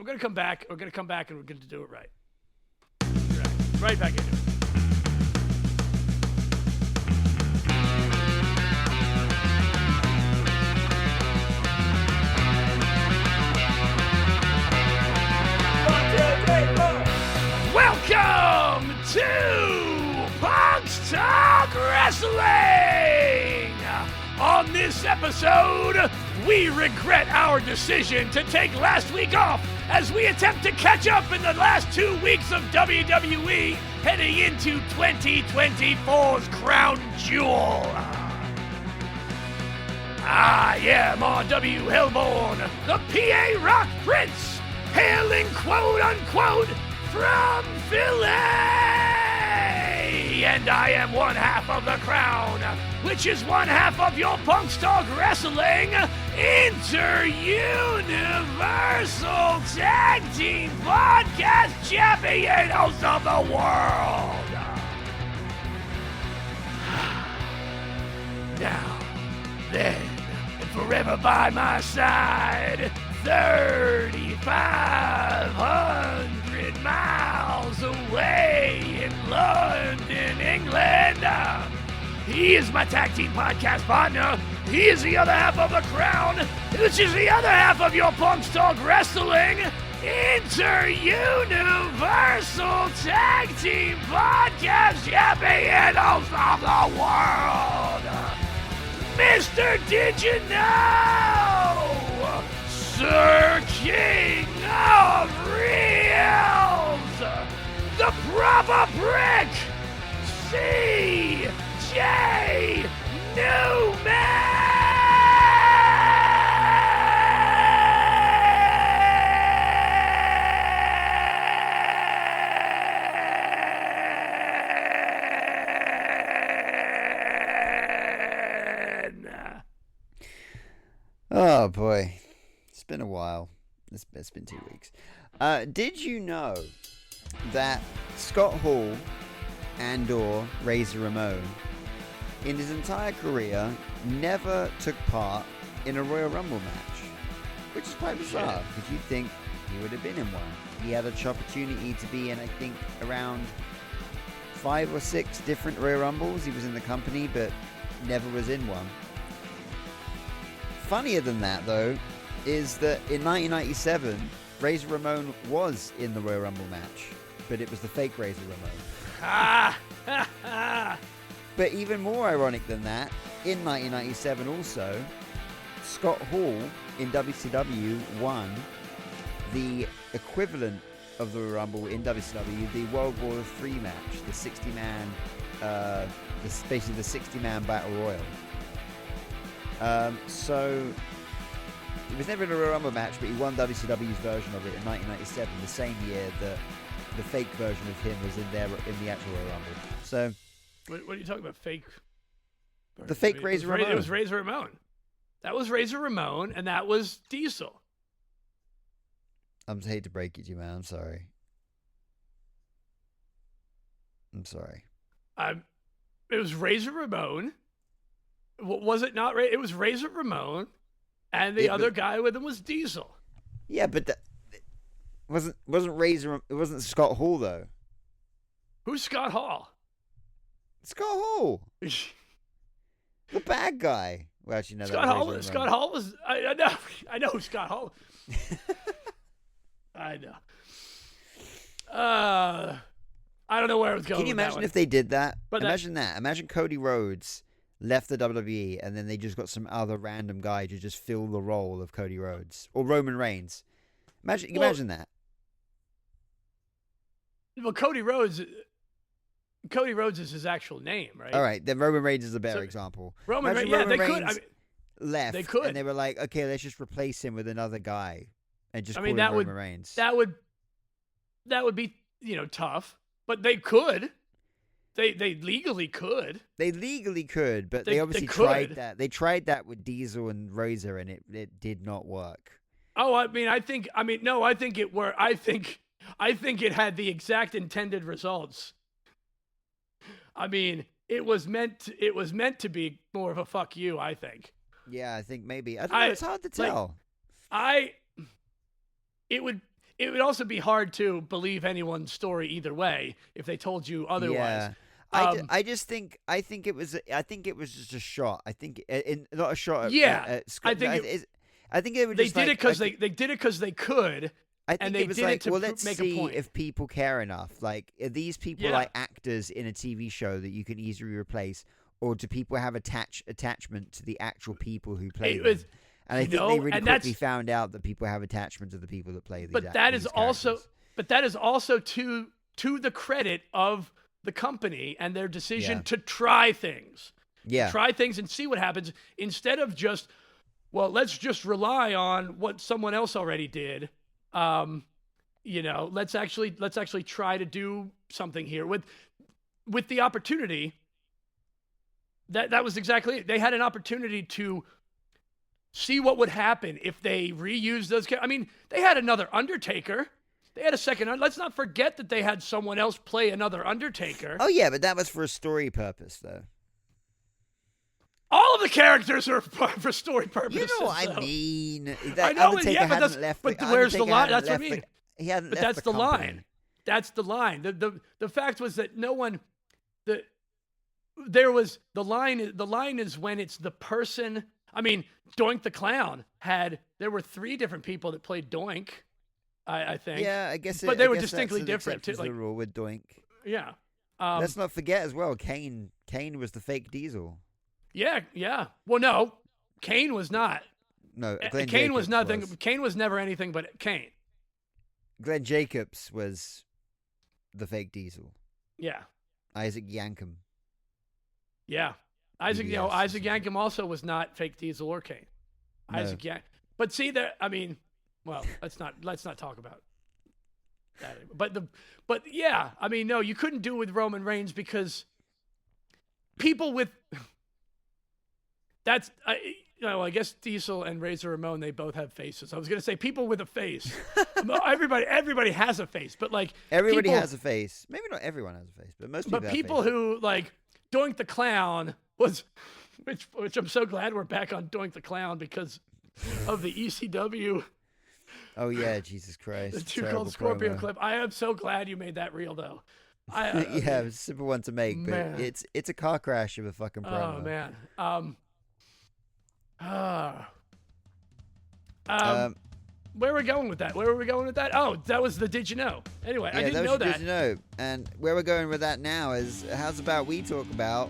going to come back. We're going to come back and we're going to do it right. Right back into it. Welcome to Punk's Talk Wrestling! On this episode, we regret our decision to take last week off as we attempt to catch up in the last 2 weeks of WWE heading into 2024's Crown Jewel. I am R.W. Hellborn, the PA Rock Prince, hailing quote-unquote from Philly! And I am one half of the Crown, which is one half of your Punk's Talk Wrestling Inter-Universal Tag Team Podcast Champions of the world! Now, then, and forever by my side, 3,500 miles away in London, England. He is my tag team podcast partner. He is the other half of the Crown, which is the other half of your Punk's Talk Wrestling Inter-Universal Tag Team Podcast Champions of the world. Mr. Did You Know? Sir King of Reels, the proper prick, C.J. Newman! Oh boy. It's been a while. It's been 2 weeks. Did you know that Scott Hall and/or Razor Ramon, in his entire career, never took part in a Royal Rumble match? Which is quite bizarre, because you'd think he would have been in one. He had an opportunity to be in, I think, around 5 or 6 different Royal Rumbles. He was in the company, but never was in one. Funnier than that, though, is that in 1997, Razor Ramon was in the Royal Rumble match, but it was the fake Razor Ramon. But even more ironic than that, in 1997 also, Scott Hall in WCW won the equivalent of the Royal Rumble in WCW, the World War III match, the 60-man, basically the 60-man Battle Royal. So he was never in a Royal Rumble match, but he won WCW's version of it in 1997, the same year that the fake version of him was in the actual Royal Rumble. So, what are you talking about? Fake? The fake Razor Ramon. It was Razor Ramon. That was Razor Ramon, and that was Diesel. I hate to break it to you, man. I'm sorry. It was Razor Ramon. Was it not? It was Razor Ramon. And the other guy with him was Diesel. Yeah, but wasn't Razor. It wasn't Scott Hall though. Who's Scott Hall? Scott Hall, the bad guy. Well, actually, no. Scott Hall was. I know who Scott Hall. I know. I don't know where I was going. Can you imagine if they did that? But imagine that. Imagine Cody Rhodes left the WWE, and then they just got some other random guy to just fill the role of Cody Rhodes or Roman Reigns. Imagine that. Well, Cody Rhodes is his actual name, right? All right, then Roman Reigns is a better example. Roman Reigns left. They could, and they were like, okay, let's just replace him with another guy, and just call him Roman Reigns. That would be tough, but they could. They legally could. They legally could, but they obviously tried that. They tried that with Diesel and Razor, and it did not work. Oh, I think it worked. I think it had the exact intended results. I mean, it was meant to be more of a fuck you, I think. Yeah, I think maybe. I don't know, it's hard to tell. it would also be hard to believe anyone's story either way if they told you otherwise. Yeah. I think it was just a shot. I think not a shot. Yeah, I think it was just they did it because they could. I think and they it was did like, it to well, let's make see a point. if people care enough. Like, are these people like actors in a TV show that you can easily replace, or do people have attachment to the actual people who play them? And I think they really quickly found out that people have attachment to the people that play these. But that is also to the credit of the company and their decision to try things. Yeah, try things and see what happens instead of just, well, let's just rely on what someone else already did. Let's actually try to do something here with the opportunity. That was exactly it. They had an opportunity to see what would happen if they reused those. I mean, they had another Undertaker. They had a second. Let's not forget that they had someone else play another Undertaker. Oh yeah, but that was for a story purpose, though. All of the characters are for story purposes. You know what I mean? I know, but where's the line? That's what I mean. He hadn't left that's the company. line. That's the line. The fact was that no one. There was the line. The line is when it's the person. I mean, Doink the Clown there were 3 different people that played Doink. I think. Yeah, I guess. But they were distinctly different too. Like the rule with Doink. Yeah. Let's not forget as well. Kane was the fake Diesel. Yeah. Well, no, Kane was not. No, Kane was nothing. Kane was never anything but Kane. Glenn Jacobs was the fake Diesel. Yeah. Isaac Yankem. Yeah. Isaac Yankem also was not fake Diesel or Kane. No. Isaac Yankem. But see there, I mean, well, let's not talk about that. But yeah, I mean, no, you couldn't do it with Roman Reigns because people with I guess Diesel and Razor Ramon, they both have faces. I was going to say people with a face. everybody has a face, but like everybody has a face. Maybe not everyone has a face, but most people. But people who like Doink the Clown was, which I'm so glad we're back on Doink the Clown because of the ECW. Oh yeah, Jesus Christ! The Too Cold Scorpio clip. I am so glad you made that real though. Yeah, it's a simple one to make, but man. It's a car crash of a fucking promo. Oh man. Where are we going with that? Oh, that was the Did You Know? Anyway, I didn't know that. Did You Know? And where we're going with that now is how's about we talk about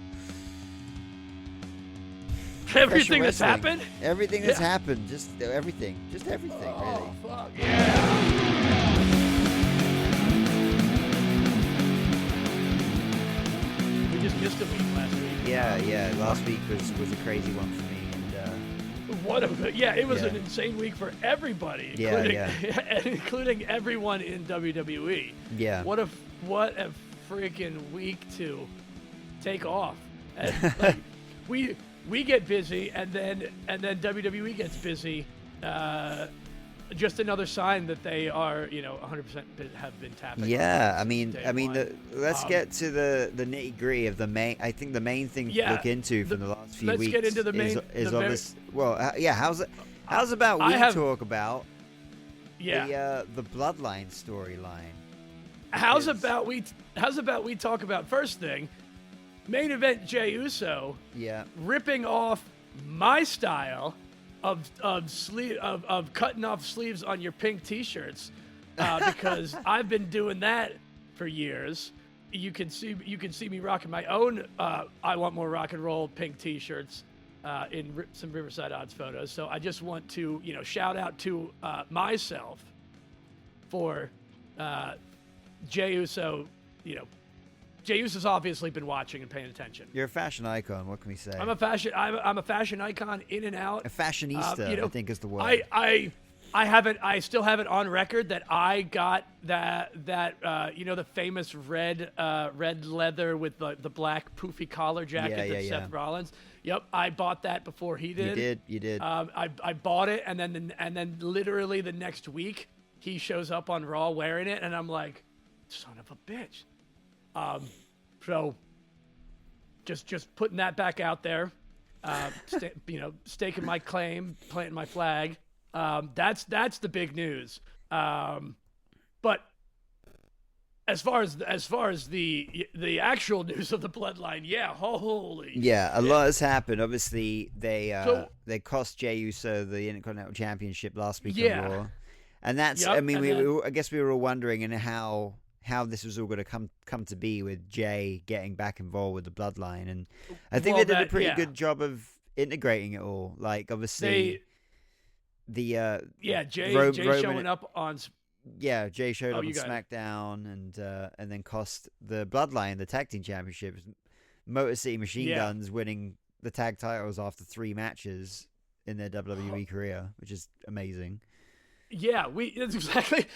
everything that's happened? Everything that's happened. Just everything. Oh, really. Fuck yeah. We just missed a week last week. Yeah. Last week was a crazy one for me. It was an insane week for everybody, including everyone in WWE. Yeah. What a freaking week to take off. And, like, we get busy, and then WWE gets busy. Just another sign that they are, 100% have been tapping. Yeah, let's get to the nitty gritty of the main. I think the main thing to look into from the last few weeks. Let's get into the main. How's about we talk about the Bloodline storyline? How's about we talk about first thing, main event Jey Uso. Yeah. Ripping off my style of cutting off sleeves on your pink t-shirts because I've been doing that for years. You can see me rocking my own I Want More Rock and Roll pink t-shirts in some Riverside Odds photos. So I just want to shout out to myself for Jey Uso. Jey Uso's obviously been watching and paying attention. You're a fashion icon. What can we say? I'm a fashion icon in and out. A fashionista, I think is the word. I still have it on record that I got that the famous red leather with the black poofy collar jacket that Seth Rollins. Yep, I bought that before he did. You did. I bought it, and then literally the next week he shows up on Raw wearing it, and I'm like, son of a bitch. So just putting that back out there, staking my claim, planting my flag. That's the big news. But as far as the actual news of the Bloodline, yeah, holy. Yeah, a lot has happened. Obviously, they cost Jey Uso the Intercontinental Championship last week on Raw, and that's. Yep, I mean, I guess we were all wondering how this was all going to come to be with Jey getting back involved with the Bloodline, and I think they did a pretty good job of integrating it all. Like, obviously, Jay showing up on. Yeah, Jay showed up on SmackDown and then cost the Bloodline the tag team championships. Motor City Machine Guns winning the tag titles after 3 matches in their WWE career, which is amazing. Yeah, that's exactly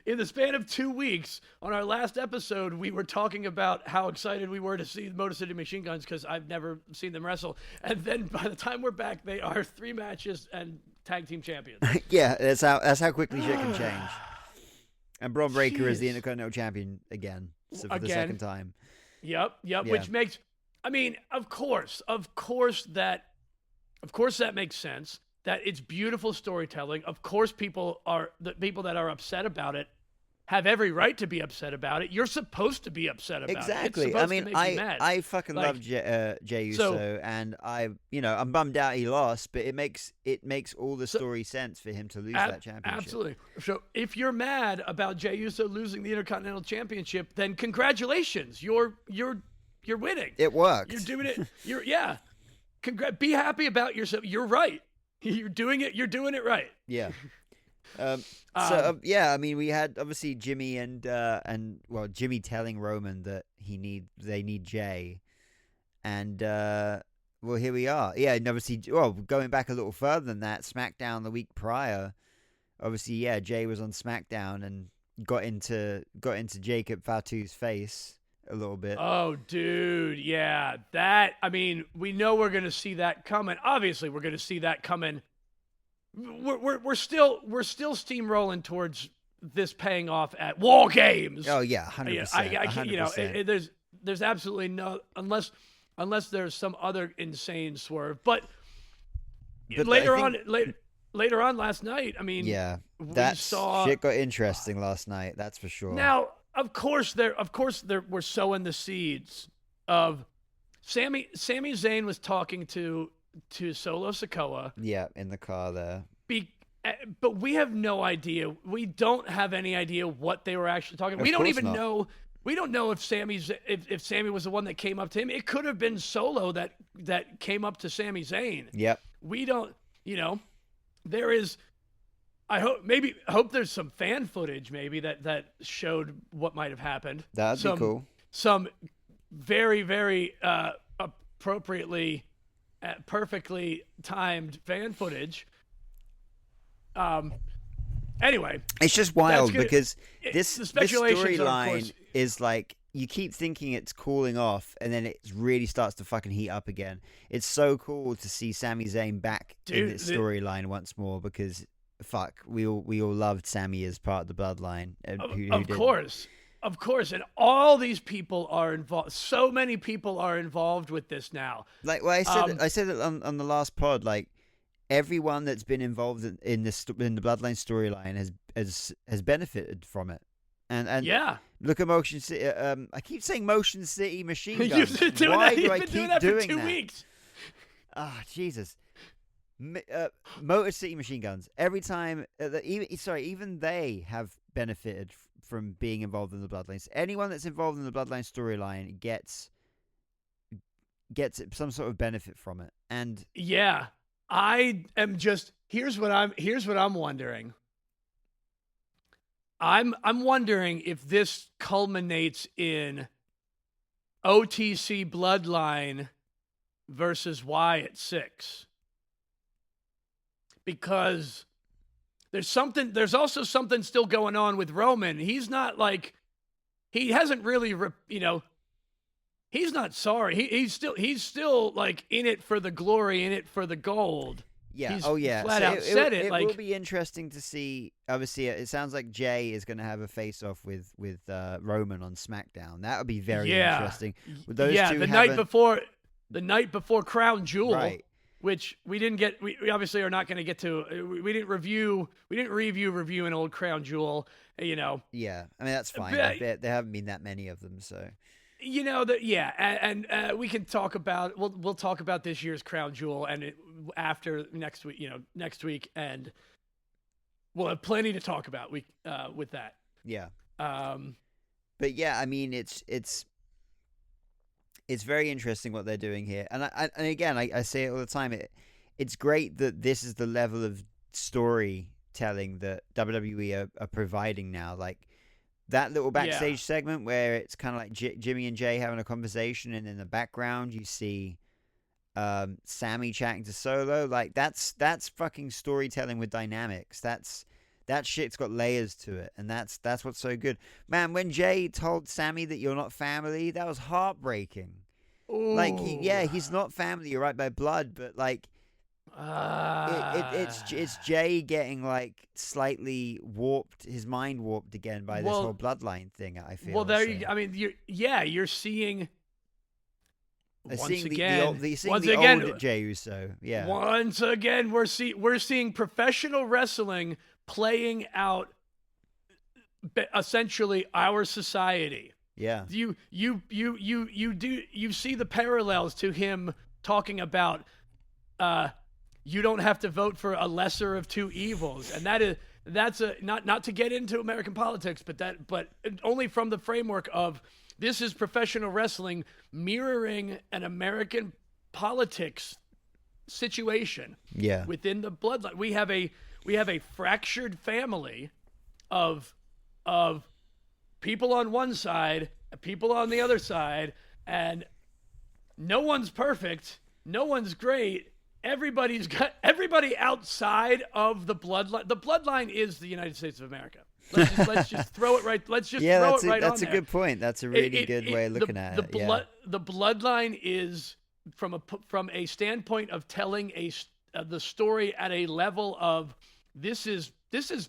in the span of 2 weeks on our last episode, we were talking about how excited we were to see the Motor City Machine Guns because I've never seen them wrestle, and then by the time we're back, they are 3 matches and tag team champions. Yeah, that's how quickly shit can change. And Braun Breaker is the Intercontinental Champion again, for the second time. Yep. Yeah. Which makes, I mean, of course that makes sense. That it's beautiful storytelling. Of course, the people that are upset about it have every right to be upset about it. You're supposed to be upset about it. Exactly. I mean, I fucking love Jey Uso, and I'm bummed out he lost, but it makes all the story sense for him to lose that championship. Absolutely. So if you're mad about Jey Uso losing the Intercontinental Championship, then congratulations, you're winning. It worked. You're doing it. Be happy about yourself. You're right. You're doing it right. Yeah. I mean, we had obviously Jimmy and Jimmy telling Roman that they need Jey, and here we are. Yeah, and obviously, going back a little further than that, SmackDown the week prior, obviously, Jey was on SmackDown and got into Jacob Fatu's face a little bit. Oh, dude, yeah, that. I mean, we know we're gonna see that coming. Obviously, we're gonna see that coming. We're still steamrolling towards this paying off at War Games. Oh yeah, 100%. There's absolutely no unless there's some other insane swerve. But later on last night, I mean, that shit got interesting last night. That's for sure. Now, of course, we're sowing the seeds of Sami Zayn was talking to Solo Sikoa. Yeah, in the car there. But we have no idea. We don't have any idea what they were actually talking about. We don't even know. We don't know if Sami was the one that came up to him. It could have been Solo that came up to Sami Zayn. Yep. We don't. There is. I hope there's some fan footage maybe that showed what might have happened. That'd be cool. Some very, very appropriately, perfectly timed fan footage. Anyway, it's just wild because this storyline is like, you keep thinking it's cooling off, and then it really starts to fucking heat up again. It's so cool to see Sami Zayn back in this storyline once more, because we all loved Sami as part of the Bloodline. Of course, and all these people are involved. So many people are involved with this now. Like, well, I said it on the last pod. Like, everyone that's been involved in the Bloodline storyline has benefited from it. And look at Motion City. I keep saying Motion City Machine Guns. Why do I keep doing that? 2 weeks. Jesus. Motor City Machine Guns. Every time, even they have benefited from being involved in the Bloodlines. Anyone that's involved in the Bloodline storyline gets some sort of benefit from it. And yeah, I am just. Here's what I'm wondering. I'm wondering if this culminates in OTC Bloodline versus Wyatt 6. Because there's also something still going on with Roman. He's not like, he hasn't really, he's not sorry. He's still like in it for the glory, in it for the gold. Yeah. He's flat out said it. It will be interesting to see. Obviously, it sounds like Jey is going to have a face-off with Roman on SmackDown. That would be very interesting. With those two the night before Crown Jewel. Right. which we didn't get. We obviously are not going to get to. We didn't review an old Crown Jewel. Yeah, I mean that's fine. There haven't been that many of them, so. And we can talk about. We'll talk about this year's Crown Jewel and after next week. Next week, and we'll have plenty to talk about. With that. Yeah. But yeah, I mean it's very interesting what they're doing here, and I say it all the time. It's great that this is the level of storytelling that WWE are providing now. Like that little backstage segment where it's kind of like Jimmy and Jay having a conversation, and in the background you see Sammy chatting to Solo. Like that's fucking storytelling with dynamics. That shit's got layers to it, and that's what's so good. Man, when Jay told Sammy that you're not family, that was heartbreaking. Ooh. Like, he's not family, you're right, by blood, but like, it's Jay getting like slightly warped, his mind warped again by this whole bloodline thing. I feel. Well, you're seeing. Once again, the old Jey Uso. Yeah. Once again, we're seeing professional wrestling playing out essentially our society. Yeah. You see the parallels to him talking about you don't have to vote for a lesser of two evils, and that's not to get into American politics, but only from the framework of this is professional wrestling mirroring an American politics situation. Yeah. Within the bloodline, we have a fractured family of people on one side, people on the other side, and no one's perfect, no one's great. Everybody outside of the bloodline. The bloodline is the United States of America. Let's just throw it right. Let's just throw it right on there. That's a good point. That's a really good way of looking at it. The bloodline is from a standpoint of telling the story at a level of this is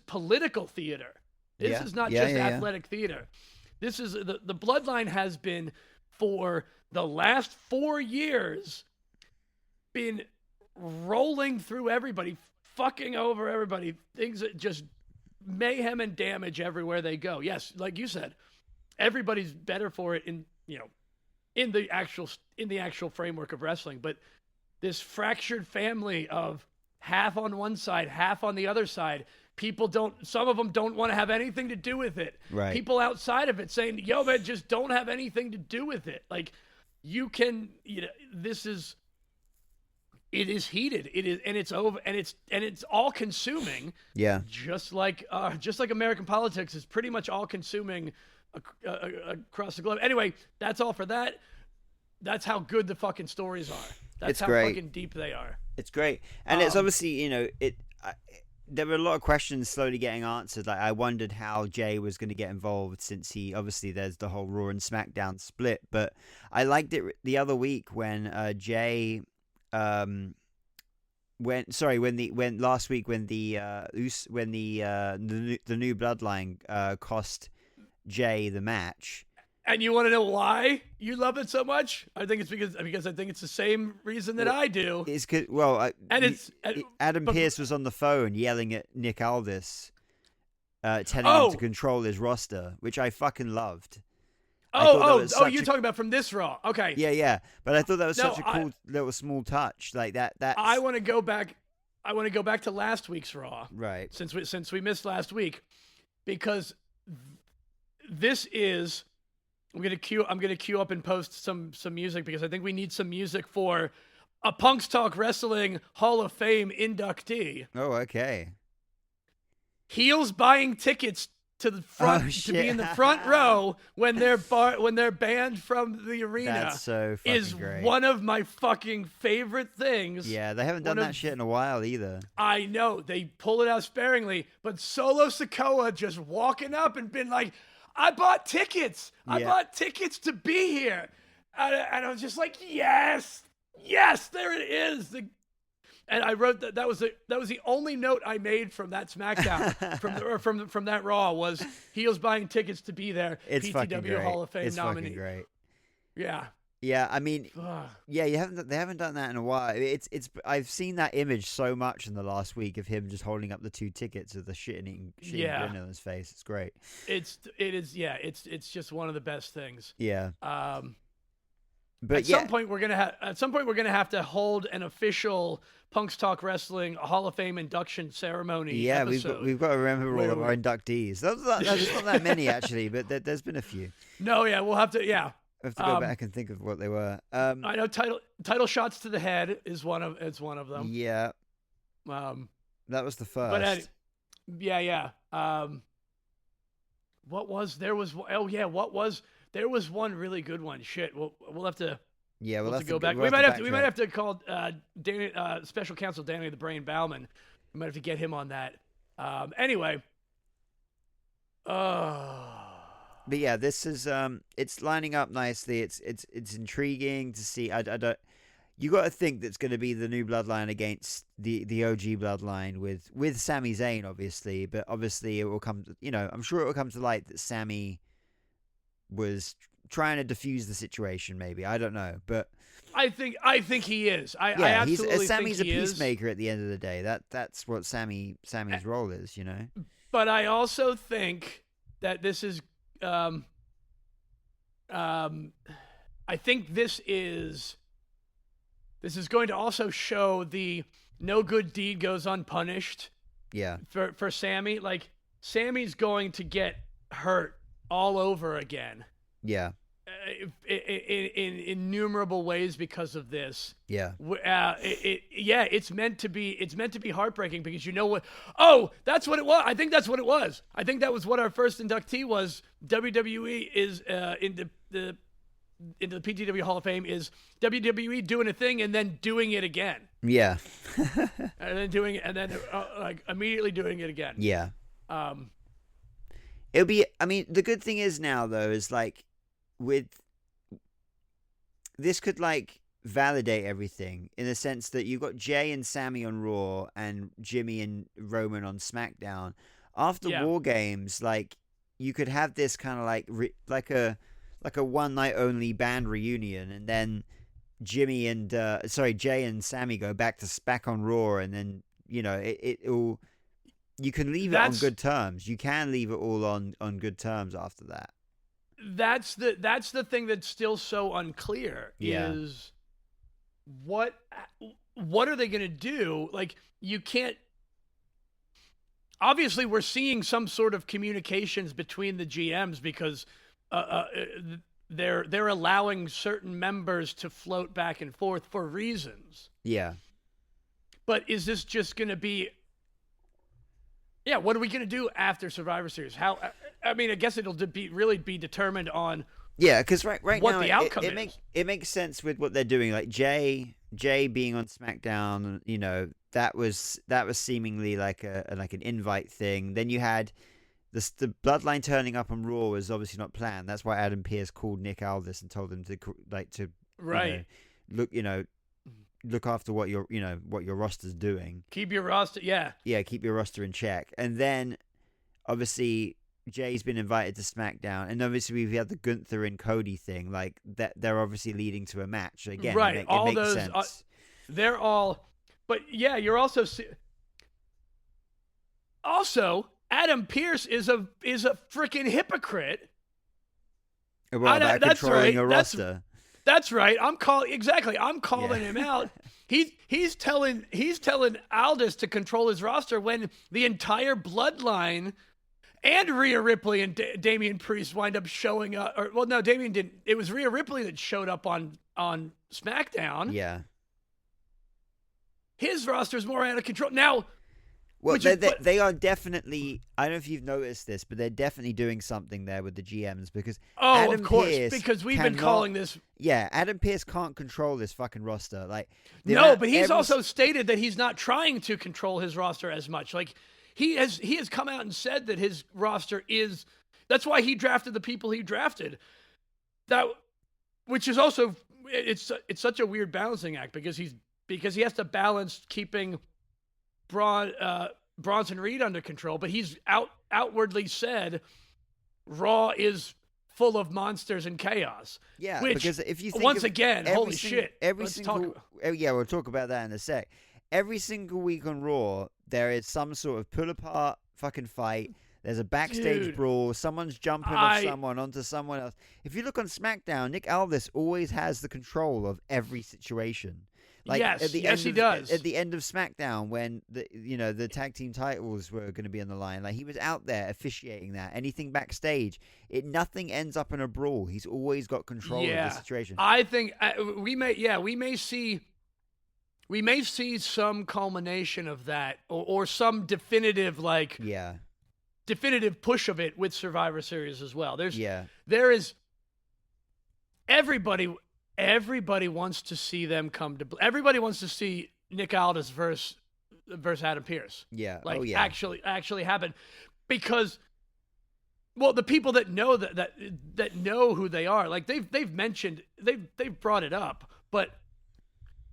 political theater. This is not just athletic theater. This is the bloodline has been for the last 4 years been rolling through everybody, fucking over everybody. Things that just mayhem and damage everywhere they go. Yes, like you said, everybody's better for it in the actual framework of wrestling. But this fractured family of half on one side, half on the other side, some of them don't want to have anything to do with it. Right. People outside of it saying, yo, man, just don't have anything to do with it. Like it is heated. It is, and it's over, and it's all consuming. Yeah. Just like American politics is pretty much all consuming across the globe. Anyway, that's all for that. That's how good the fucking stories are. That's how fucking deep they are. It's great, and it's obviously there were a lot of questions slowly getting answered. Like I wondered how Jay was going to get involved, since there's the whole Raw and SmackDown split. But I liked it the other week when Jay. When the new bloodline cost Jay the match. And you want to know why you love it so much? I think it's because I think it's the same reason that I do. It's good. Adam Pearce was on the phone yelling at Nick Aldis, telling him to control his roster, which I fucking loved. You're talking about from this Raw. Okay. Yeah. But I thought that was such a cool little small touch. Like that. I want to go back to last week's Raw. Right. Since we missed last week, because this is. I'm gonna queue up and post some music, because I think we need some music for a Punks Talk Wrestling Hall of Fame inductee. Oh, okay. Heels buying tickets to the front to be in the front row when they're banned from the arena. That's so fucking is great. One of my fucking favorite things. Yeah, they haven't done that shit in a while either. I know, they pull it out sparingly, but Solo Sikoa just walking up and been like, I bought tickets. I bought tickets to be here. And I was just like, yes, there it is. And I wrote that was the only note I made from that SmackDown from that Raw was heels buying tickets to be there. It's PTW fucking great. Hall of Fame it's nominee. Fucking great. Yeah. Yeah, I mean, yeah, they haven't done that in a while. I've seen that image so much in the last week of him just holding up the 2 tickets with the shitting grin on his face. It's great. It's just one of the best things. Yeah. But at some point we're gonna have to hold an official Punks Talk Wrestling Hall of Fame induction ceremony. Yeah, episode we've got to remember all of our inductees. There's not that many actually, but there's been a few. No, yeah, we'll have to. Yeah, I have to go back and think of what they were. I know title shots to the head is one of them. Yeah. That was the first. But yeah. There was one really good one. Shit, we'll have to. Yeah, we'll have to go back. We might have to call Danny, Special Counsel Danny the Brain Bauman. We might have to get him on that. Anyway. But yeah, this is it's lining up nicely. It's intriguing to see. You got to think that's going to be the new Bloodline against the OG Bloodline with Sami Zayn, obviously. But obviously, it will come. I'm sure it will come to light that Sami was trying to defuse the situation. Maybe, I don't know, but I think he is. I absolutely Sammy's think he a peacemaker at the end of the day. That's what Sammy's role is. But I also think that this is. I think this is going to also show the no good deed goes unpunished. Yeah. For Sammy, like Sammy's going to get hurt all over again. Yeah. In innumerable ways because of this. Yeah. It's meant to be heartbreaking because you know what? Oh, that's what it was. I think that's what it was. I think that was what our first inductee was. WWE is into the PTW Hall of Fame is WWE doing a thing and then doing it again. Yeah. and then doing it and then like immediately doing it again. Yeah. It'll be. I mean, the good thing is now though is like. With this could like validate everything in the sense that you've got Jay and Sammy on Raw and Jimmy and Roman on SmackDown. After War Games, like you could have this kind of like a one night only band reunion, and then Jay and Sammy go back on Raw, and then it'll. You can leave it on good terms. You can leave it all on good terms after that. That's the thing that's still so unclear is what are they going to do? Like you can't. Obviously, we're seeing some sort of communications between the GMs because they're allowing certain members to float back and forth for reasons. Yeah. But is this just going to be? Yeah, what are we going to do after Survivor Series? I mean, I guess it'll really be determined on because right what now the outcome is. It makes sense with what they're doing. Like Jay being on SmackDown, that was seemingly like an invite thing. Then you had the Bloodline turning up on Raw was obviously not planned. That's why Adam Pearce called Nick Aldis and told him to look after what your roster's doing. Keep your roster, yeah, keep your roster in check. And then obviously Jay's been invited to SmackDown, and obviously we've had the Gunther and Cody thing, like that. They're obviously leading to a match again. Right, it all makes those sense. They're all, but yeah, you're also Adam Pearce is a freaking hypocrite. About controlling a roster. That's right. I'm calling him out. He's telling Aldis to control his roster when the entire Bloodline and Rhea Ripley and Damian Priest wind up showing up. No, Damian didn't. It was Rhea Ripley that showed up on SmackDown. Yeah. His roster's more out of control now. Well, they are definitely. I don't know if you've noticed this, but they're definitely doing something there with the GMs because of course, because we've been calling this. Yeah, Adam Pearce can't control this fucking roster. Like but he's also stated that he's not trying to control his roster as much. Like he has come out and said that his roster is. That's why he drafted the people he drafted. Which is also it's such a weird balancing act because he has to balance keeping Bronson Reed under control, but he's outwardly said Raw is full of monsters and chaos. Yeah, which, because if you think once again, holy shit. We'll talk about that in a sec. Every single week on Raw, there is some sort of pull apart fucking fight. There's a backstage brawl. Someone's jumping off someone onto someone else. If you look on SmackDown, Nick Aldis always has the control of every situation. Like he does. At the end of SmackDown, when the tag team titles were going to be on the line, like he was out there officiating that. Anything backstage, nothing ends up in a brawl. He's always got control of the situation. I think we may see some culmination of that, or some definitive definitive push of it with Survivor Series as well. There is everybody wants to see them come to. Everybody wants to see Nick Aldis versus Adam Pearce. Yeah. Actually happen, because, well, the people that know that know who they are, like they've mentioned, they've brought it up, but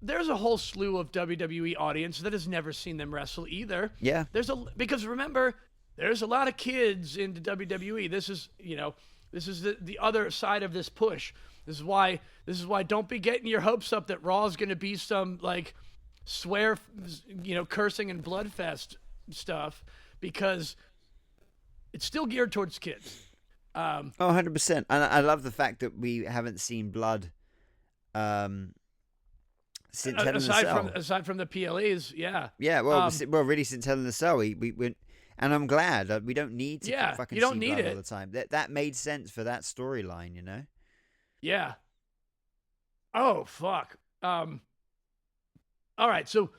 there's a whole slew of WWE audience that has never seen them wrestle either. Yeah. Because remember, there's a lot of kids into WWE. This is the other side of this push. This is why don't be getting your hopes up that Raw is going to be some like swear, cursing and bloodfest stuff, because it's still geared towards kids. 100%. And I love the fact that we haven't seen blood since Hell in the Cell. Aside from the PLEs, yeah. Yeah, well, really since Hell in the Cell, we went, and I'm glad that we don't need to fucking you don't see need blood it all the time. That made sense for that storyline, you know? Yeah. Oh, fuck. All right, so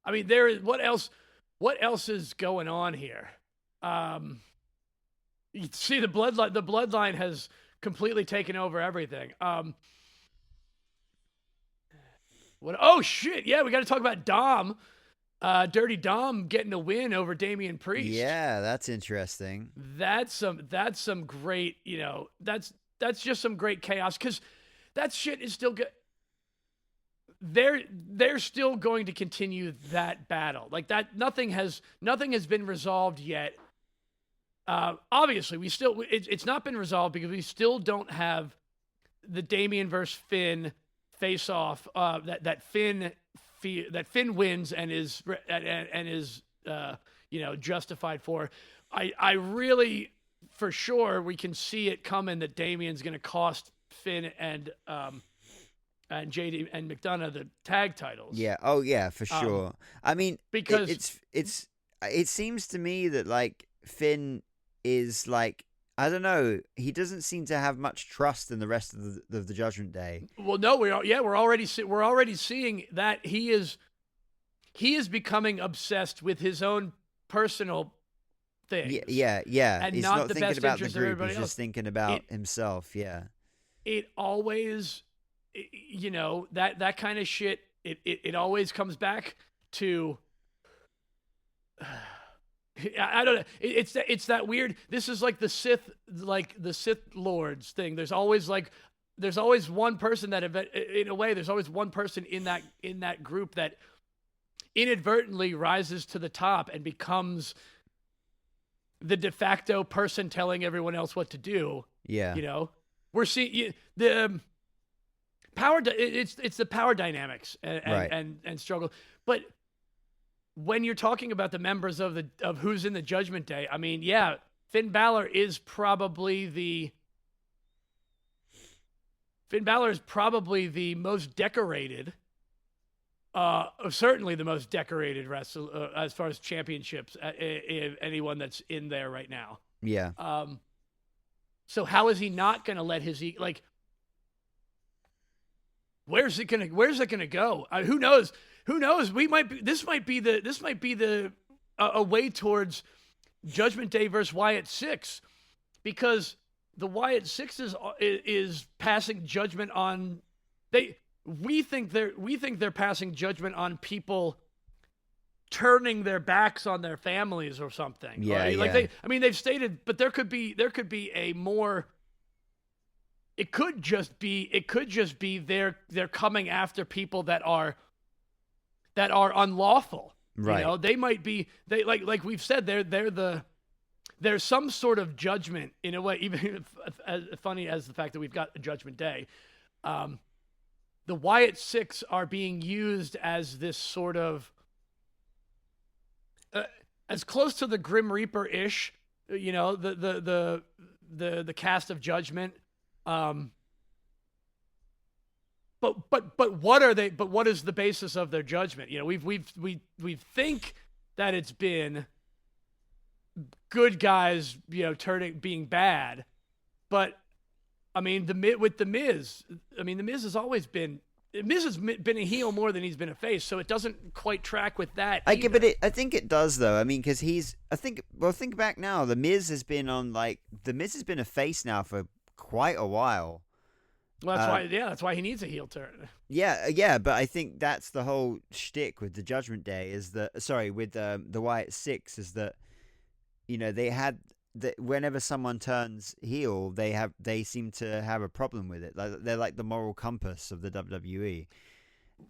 I mean, there is what else is going on here? You see the bloodline has completely taken over everything. Oh shit, yeah, we got to talk about Dom. Dirty Dom getting a win over Damian Priest. Yeah, that's interesting. That's some great, that's just some great chaos, because that shit is still good. They're still going to continue that battle. Like that, nothing has been resolved yet. Obviously, it's not been resolved because we still don't have the Damian versus Finn face off. That Finn wins and is justified for. I really, for sure, we can see it coming that Damian's going to cost Finn and JD and McDonough the tag titles. Yeah. Oh yeah, for sure. I mean, because it seems to me that like Finn is like, I don't know, he doesn't seem to have much trust in the rest of the Judgment Day. Well, no, we're already seeing that he is becoming obsessed with his own personal things. Yeah. And he's not not the thinking best about the interest of group. everybody He's else. just thinking about himself. Yeah. It always, that kind of shit. It always comes back to. I don't know. It's that weird. This is like the Sith Lords thing. There's always one person that, in a way, there's always one person in that group that inadvertently rises to the top and becomes the de facto person telling everyone else what to do. Yeah. We're seeing the power. It's the power dynamics and struggle, but. When you're talking about the members of who's in the Judgment Day, I mean, yeah, Finn Balor is probably the most decorated, certainly the most decorated wrestler as far as championships. Anyone that's in there right now. Yeah. So how is he not going to let his like? Where's it gonna go? Who knows? Who knows? This might be the a way towards Judgment Day versus Wyatt Six, because the Wyatt Six is passing judgment on we think they're passing judgment on people turning their backs on their families or something. Yeah, right? yeah. They've stated, but there could be a more. It could just be they're coming after people that are unlawful. Right. They might be like we've said they're there's some sort of judgment in a way, even as funny as the fact that we've got a Judgment Day. The Wyatt Six are being used as this sort of as close to the Grim Reaper-ish, the cast of Judgment. But what are they? But what is the basis of their judgment? We think that it's been good guys, being bad, but I mean, with the Miz, the Miz has always been. Miz has been a heel more than he's been a face, so it doesn't quite track with that. I think it does though. I mean, because think back now. The Miz has been a face now for quite a while. Well, that's why he needs a heel turn. Yeah, but I think that's the whole shtick with the Judgment Day with the Wyatt Six is that, they had that whenever someone turns heel, they seem to have a problem with it. Like, they're like the moral compass of the WWE,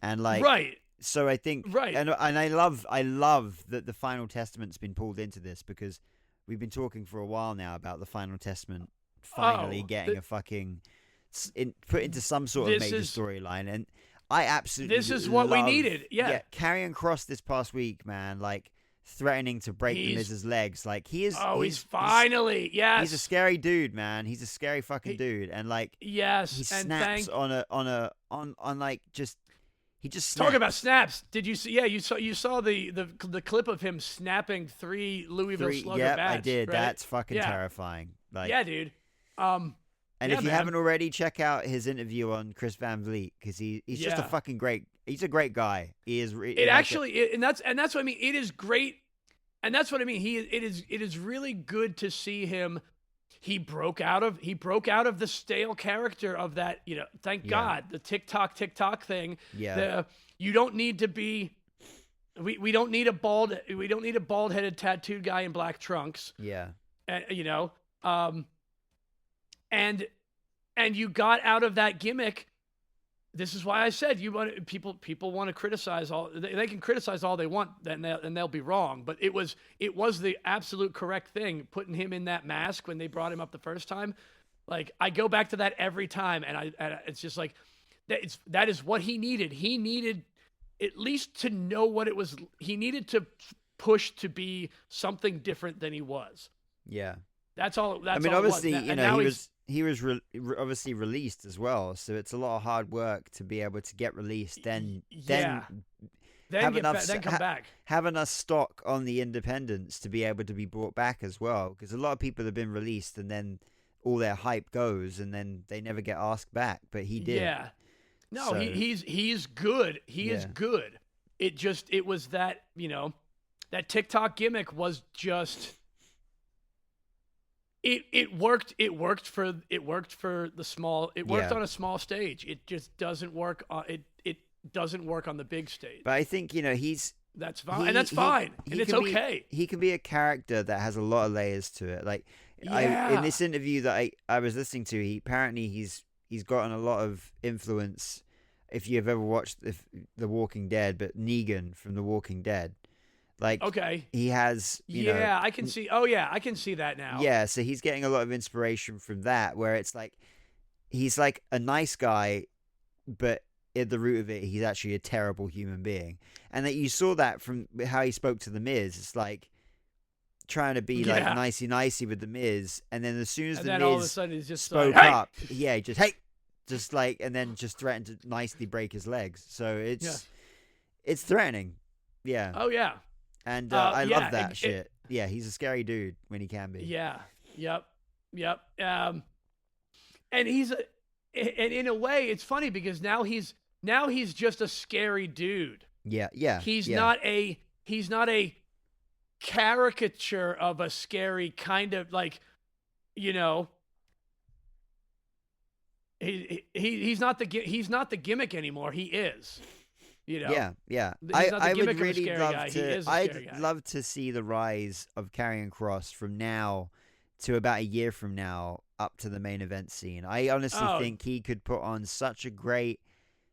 and right. So I think right, and I love that the Final Testament's been pulled into this, because we've been talking for a while now about the Final Testament finally getting a fucking put into some sort of major storyline, and I absolutely this is what we needed. Yeah, Karrion Kross this past week, man, threatening to break the Miz's legs. He is. Oh, he's finally. Yes, he's a scary dude, man. He's a scary fucking dude, and yes, he snaps he just snaps. Talking about snaps. Did you see? Yeah, you saw the clip of him snapping 3 Louisville Slugger bats. I did. Right? That's fucking terrifying. Yeah, dude. And if you haven't already, check out his interview on Chris Van Vliet, because he's just a fucking great. He's a great guy. He is. And that's what I mean. It is great, and that's what I mean. It is really good to see him. He broke out of the stale character of that. Thank God, the TikTok thing. Yeah. You don't need to be. We don't need a bald-headed tattooed guy in black trunks. Yeah. And you got out of that gimmick. This is why I said people want to criticize they can criticize all they want, and they'll be wrong. But it was the absolute correct thing, putting him in that mask when they brought him up the first time. I go back to that every time, and it's just that is what he needed. He needed at least to know what it was. He needed to push to be something different than he was. Yeah. That's all. Obviously, he was obviously released as well, so it's a lot of hard work to be able to get released. Then come back. Have enough stock on the independents to be able to be brought back as well, because a lot of people have been released and then all their hype goes and then they never get asked back. But he did. Yeah. No, so, he's good. He is good. It was that that TikTok gimmick was just. It worked for the small. It worked on a small stage. It just doesn't work on it doesn't work on the big stage. But I think that's fine, and that's fine, and it's okay. He can be a character that has a lot of layers to it. In this interview that I was listening to, he's gotten a lot of influence. If you've ever watched The Walking Dead, but Negan from The Walking Dead. Okay. He has, I can see. Oh yeah, I can see that now. Yeah, so he's getting a lot of inspiration from that, where it's he's a nice guy, but at the root of it, he's actually a terrible human being, and that you saw that from how he spoke to the Miz. It's trying to be nicey with the Miz, and then as soon as the Miz all of a sudden he's just spoke up, he and then just threatened to nicely break his legs. So it's threatening. Yeah. Oh yeah. And I love that shit. He's a scary dude when he can be. Yeah. Yep. And and in a way, it's funny because now he's just a scary dude. Yeah. He's not a caricature of a scary kind of he's not the gimmick anymore. He is. Yeah. I would really love to see the rise of Karrion Kross from now to about a year from now up to the main event scene. I honestly think he could put on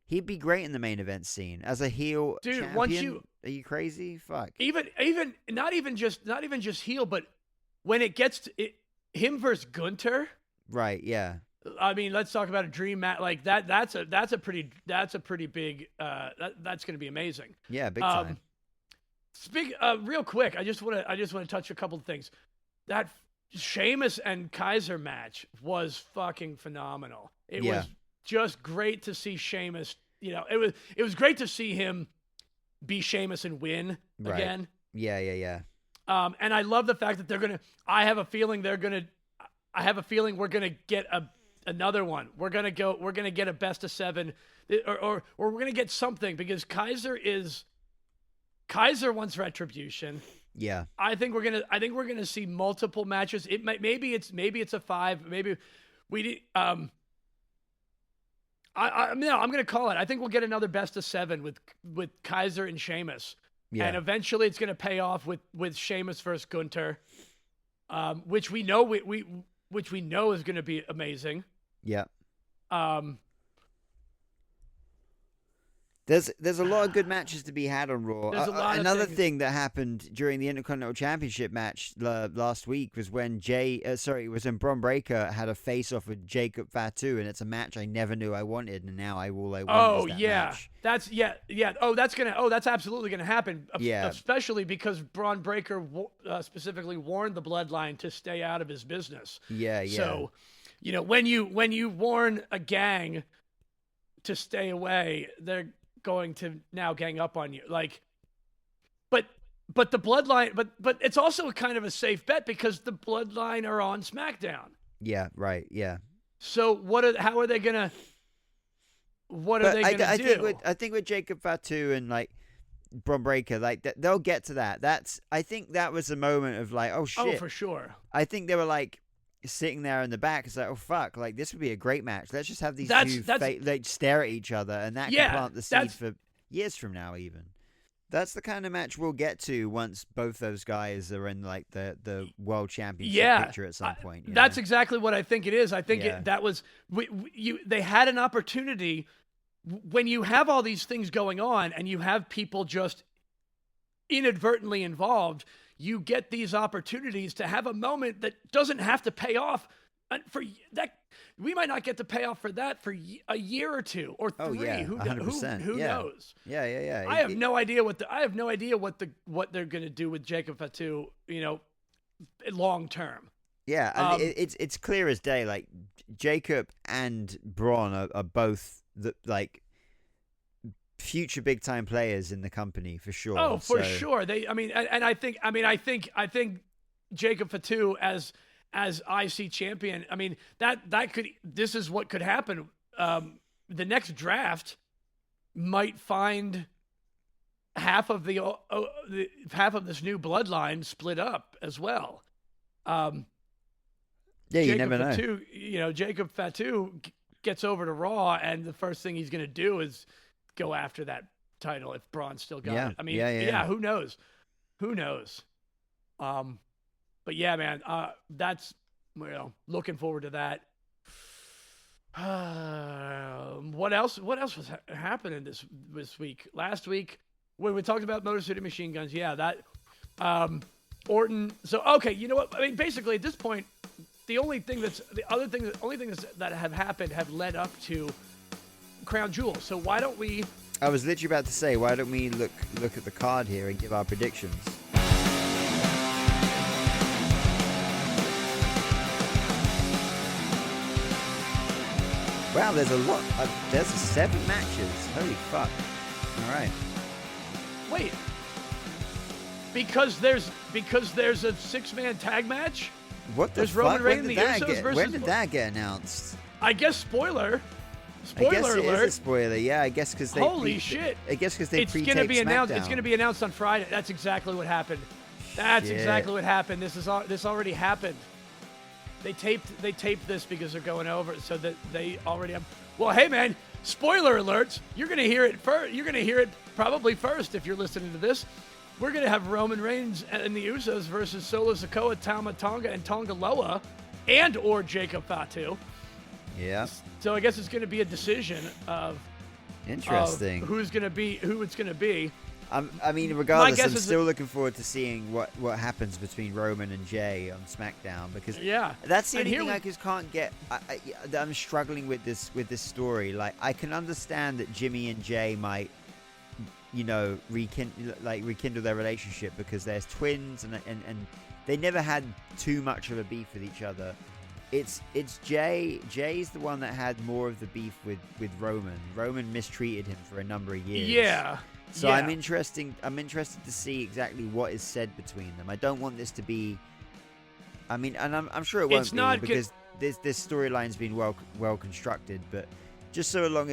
he'd be great in the main event scene as a heel champion. Once are you crazy? Fuck. Even not even just heel, but when it gets to it, him versus Gunter. Right. Yeah. I mean, let's talk about a dream match like that. That's a pretty big. That's going to be amazing. Yeah, big time. Real quick, I just want to touch a couple of things. That Sheamus and Kaiser match was fucking phenomenal. It was just great to see Sheamus. It was great to see him be Sheamus and win again. Yeah. And I love the fact that I have a feeling we're gonna get another one. We're gonna get a best of 7, or we're gonna get something, because Kaiser wants retribution. Yeah. I think we're gonna see multiple matches. Maybe it's a 5. Maybe we I'm gonna call it. I think we'll get another best of 7 with Kaiser and Sheamus. Yeah. And eventually it's gonna pay off with Sheamus versus Gunter, which we know is gonna be amazing. Yeah. There's a lot of good matches to be had on Raw. Another thing that happened during the Intercontinental Championship match last week was when Bron Breakker had a face-off with Jacob Fatu, and it's a match I never knew I wanted, and now I want that match. That's that's absolutely gonna happen. Yeah. Especially because Bron Breakker specifically warned the Bloodline to stay out of his business. Yeah. So, when you warn a gang to stay away, they're going to now gang up on you. But the Bloodline, but it's also kind of a safe bet because the Bloodline are on SmackDown. Yeah, right. Yeah. So how are they gonna do? I think with Jacob Fatu and Bron Breakker, they'll get to that. I think that was a moment of oh shit. Oh, for sure. I think they were sitting there in the back. It's oh fuck, this would be a great match. Let's just have these two stare at each other, and that can plant the seed for years from now even. That's the kind of match we'll get to once both those guys are in the world championship picture at some point. That's exactly what I think it is. I think they had an opportunity when you have all these things going on and you have people just inadvertently involved. You get these opportunities to have a moment that doesn't have to pay off for that. We might not get to pay off for that for a year or 2 or 3. Oh, yeah, 100%. Who knows? Yeah. I have no idea what they're going to do with Jacob Fatu, long term. Yeah, it's clear as day. Jacob and Braun are both future big time players in the company for sure. Oh, for sure. I think Jacob Fatu as IC champion. I mean, this is what could happen. The next draft might find half of this new bloodline split up as well. You never know. Jacob Fatu gets over to Raw, and the first thing he's going to do is go after that title if Braun's still got it. I mean, who knows? But yeah, man, that's, looking forward to that. What else was happening this week? Last week, when we talked about Motor City Machine Guns, that Orton. So, okay, you know what? I mean, basically, at this point, the only things that have happened have led up to Crown Jewel. So why don't we? I was literally about to say, why don't we look at the card here and give our predictions? Wow, there's a lot. There's 7 matches. Holy fuck! All right. Wait. Because there's a 6-man tag match. What the fuck? When did that get announced? I guess spoiler I guess alert. It is a spoiler. Yeah, I guess because they. Holy shit! I guess because they. It's going to be announced. It's going to be announced on Friday. That's exactly what happened. Exactly what happened. This already happened. They taped this because they're going over it, so that they already have. Well, hey man, spoiler alerts. You're going to hear it first. You're going to hear it probably first if you're listening to this. We're going to have Roman Reigns and the Usos versus Solo Sikoa, Tama Tonga, and Tonga Loa, or Jacob Fatu. Yeah. So I guess it's going to be a decision of interesting who it's going to be. I mean, regardless, I'm is still looking forward to seeing what happens between Roman and Jay on SmackDown, because that's the only thing I just can't get. I'm struggling with this story. Like, I can understand that Jimmy and Jay might, rekindle their relationship because there's twins and they never had too much of a beef with each other. It's Jay. Jay's the one that had more of the beef with Roman. Roman mistreated him for a number of years. Yeah. So I'm interested to see exactly what is said between them. I don't want this to be. I mean, and I'm sure it won't be because this storyline's been well constructed. But just so long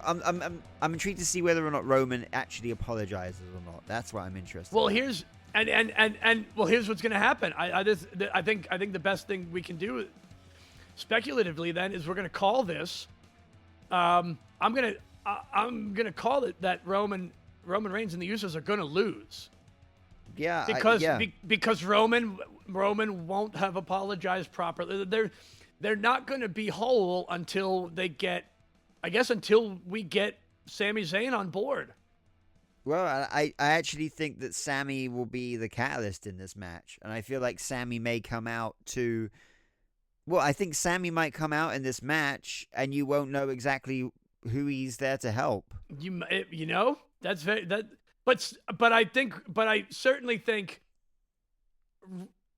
I'm intrigued to see whether or not Roman actually apologizes or not. That's what I'm interested. Well, in. here's what's going to happen. I think the best thing we can do, speculatively, then, is we're going to call this. I'm gonna call it that Roman Reigns and the Usos are gonna lose. Yeah, because Roman won't have apologized properly. They're not gonna be whole until we get Sami Zayn on board. Well, I actually think that Sami will be the catalyst in this match, and I feel like Sami may come out to. Well, I think Sami might come out in this match, and you won't know exactly who he's there to help. That's very that. But I certainly think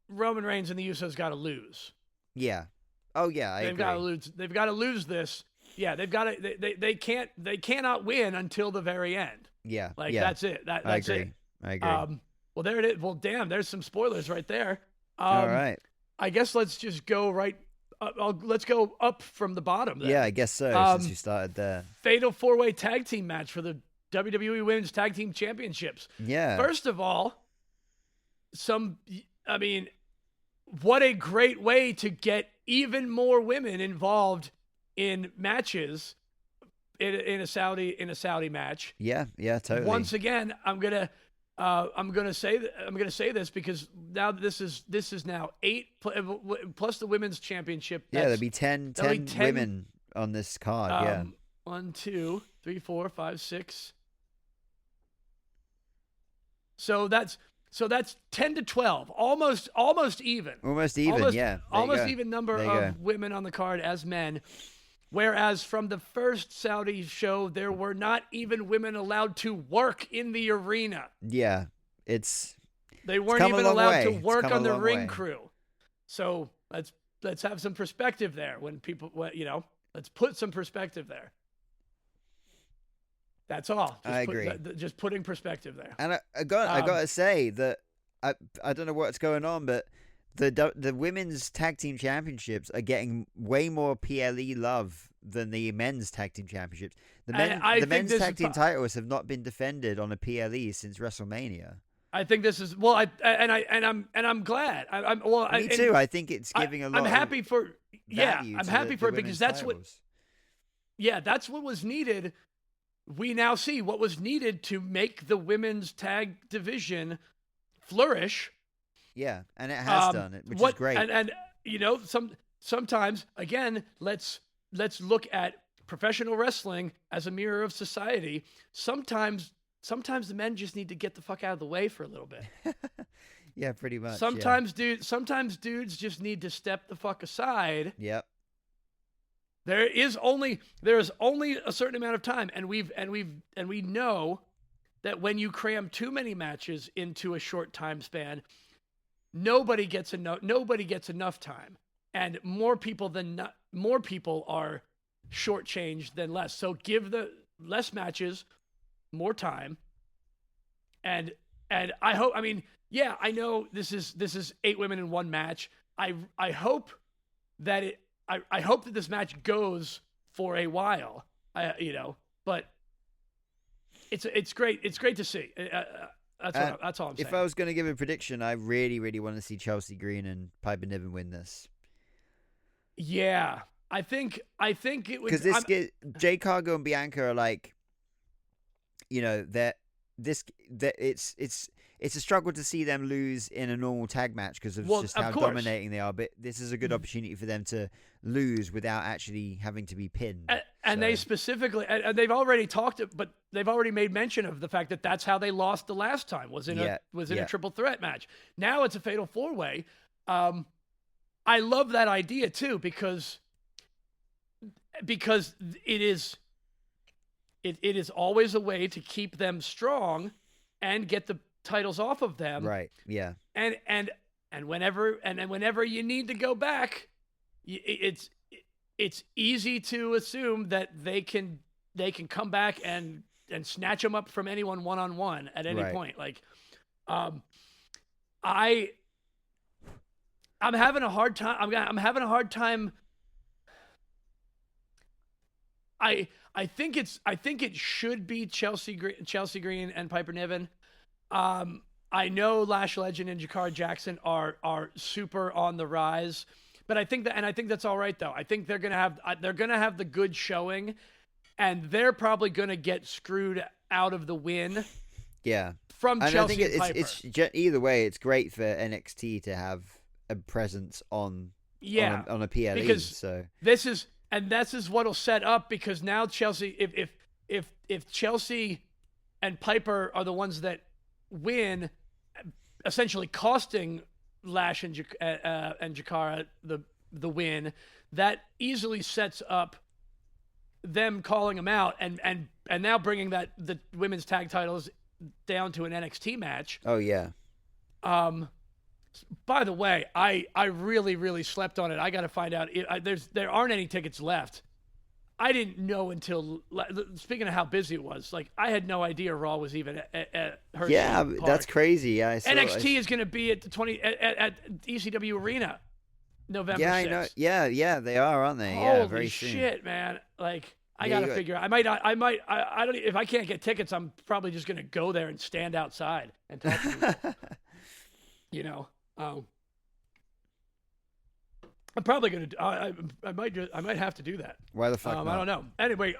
Roman Reigns and the Usos got to lose. Yeah. Oh yeah, they've got to lose. They've got to lose this. Yeah, they've got to. They cannot win until the very end. Yeah. That's it. That's I agree. it. I agree. Well, there it is. Well, damn. There's some spoilers right there. All right. I guess let's just go right. Let's go up from the bottom then. Yeah, I guess so, since you started there. Fatal 4-way tag team match for the WWE Women's Tag Team Championships. Yeah. First of all, what a great way to get even more women involved in matches in a Saudi match. Yeah, totally. Once again, I'm gonna say this because now this is now 8 plus the women's championship. Yeah, there'll be 10 women on this card. 1, 2, 3, 4, 5, 6. So that's 10 to 12, almost even. Almost even, yeah. Almost even number of women on the card as men. Whereas from the first Saudi show, there were not even women allowed to work in the arena. Yeah, they weren't even allowed to work on the ring crew. So let's have some perspective there. Let's put some perspective there. That's all. I agree. Just putting perspective there. And I gotta say that I don't know what's going on, but the women's tag team championships are getting way more PLE love than the men's tag team championships. The men's tag team titles have not been defended on a PLE since WrestleMania. I think this is I'm glad. Me too. I think it's giving a lot. I'm happy for I'm happy for it because that's what was needed. We now see what was needed to make the women's tag division flourish. Yeah, and it has done it, which is great. And sometimes again, let's look at professional wrestling as a mirror of society. Sometimes the men just need to get the fuck out of the way for a little bit. Yeah, pretty much. Sometimes dudes just need to step the fuck aside. Yep. There is only a certain amount of time, and we know that when you cram too many matches into a short time span, nobody gets enough time, and more people are shortchanged than less. So give the less matches more time, and I hope. I mean, yeah, I know this is 8 women in one match. I hope that I hope that this match goes for a while. But it's great. It's great to see. That's all I'm saying. If I was going to give a prediction, I really, really want to see Chelsea Green and Piper Niven win this. Yeah, I think it would, because Jade Cargill and Bianca are like, it's a struggle to see them lose in a normal tag match because of just how dominating they are. But this is a good opportunity for them to lose without actually having to be pinned. And they specifically, and they've already talked, but they've already made mention of the fact that that's how they lost the last time, was in a triple threat match. Now it's a fatal 4-way. I love that idea too, because it is always a way to keep them strong and get the titles off of them. Right. Yeah. And whenever you need to go back, it's easy to assume that they can come back and snatch them up from anyone one-on-one at any point. Like, I'm having a hard time. I'm having a hard time. I think it should be Chelsea Green and Piper Niven. I know Lash Legend and Jakar Jackson are super on the rise, but I think that's all right though. I think they're gonna have the good showing, and they're probably gonna get screwed out of the win. Yeah, from Chelsea and Piper. It's either way. It's great for NXT to have a presence on a PLE. Because so this is what'll set up, because now Chelsea, if Chelsea and Piper are the ones that win, essentially costing Lash and Jakara the win, that easily sets up them calling them out and now bringing the women's tag titles down to an NXT match. Oh yeah. By the way, I really, really slept on it. I got to find out. There aren't any tickets left. I didn't know until, speaking of how busy it was, like, I had no idea Raw was even at Hershey Park. That's crazy. NXT is going to be at ECW Arena November 6th. I know. Yeah, they are, aren't they? Holy very soon. shit, man. Like, I got to figure out. I don't, if I can't get tickets, I'm probably just going to go there and stand outside and talk to people. You know? I'm probably gonna. I might have to do that. Why the fuck not? I don't know. Anyway,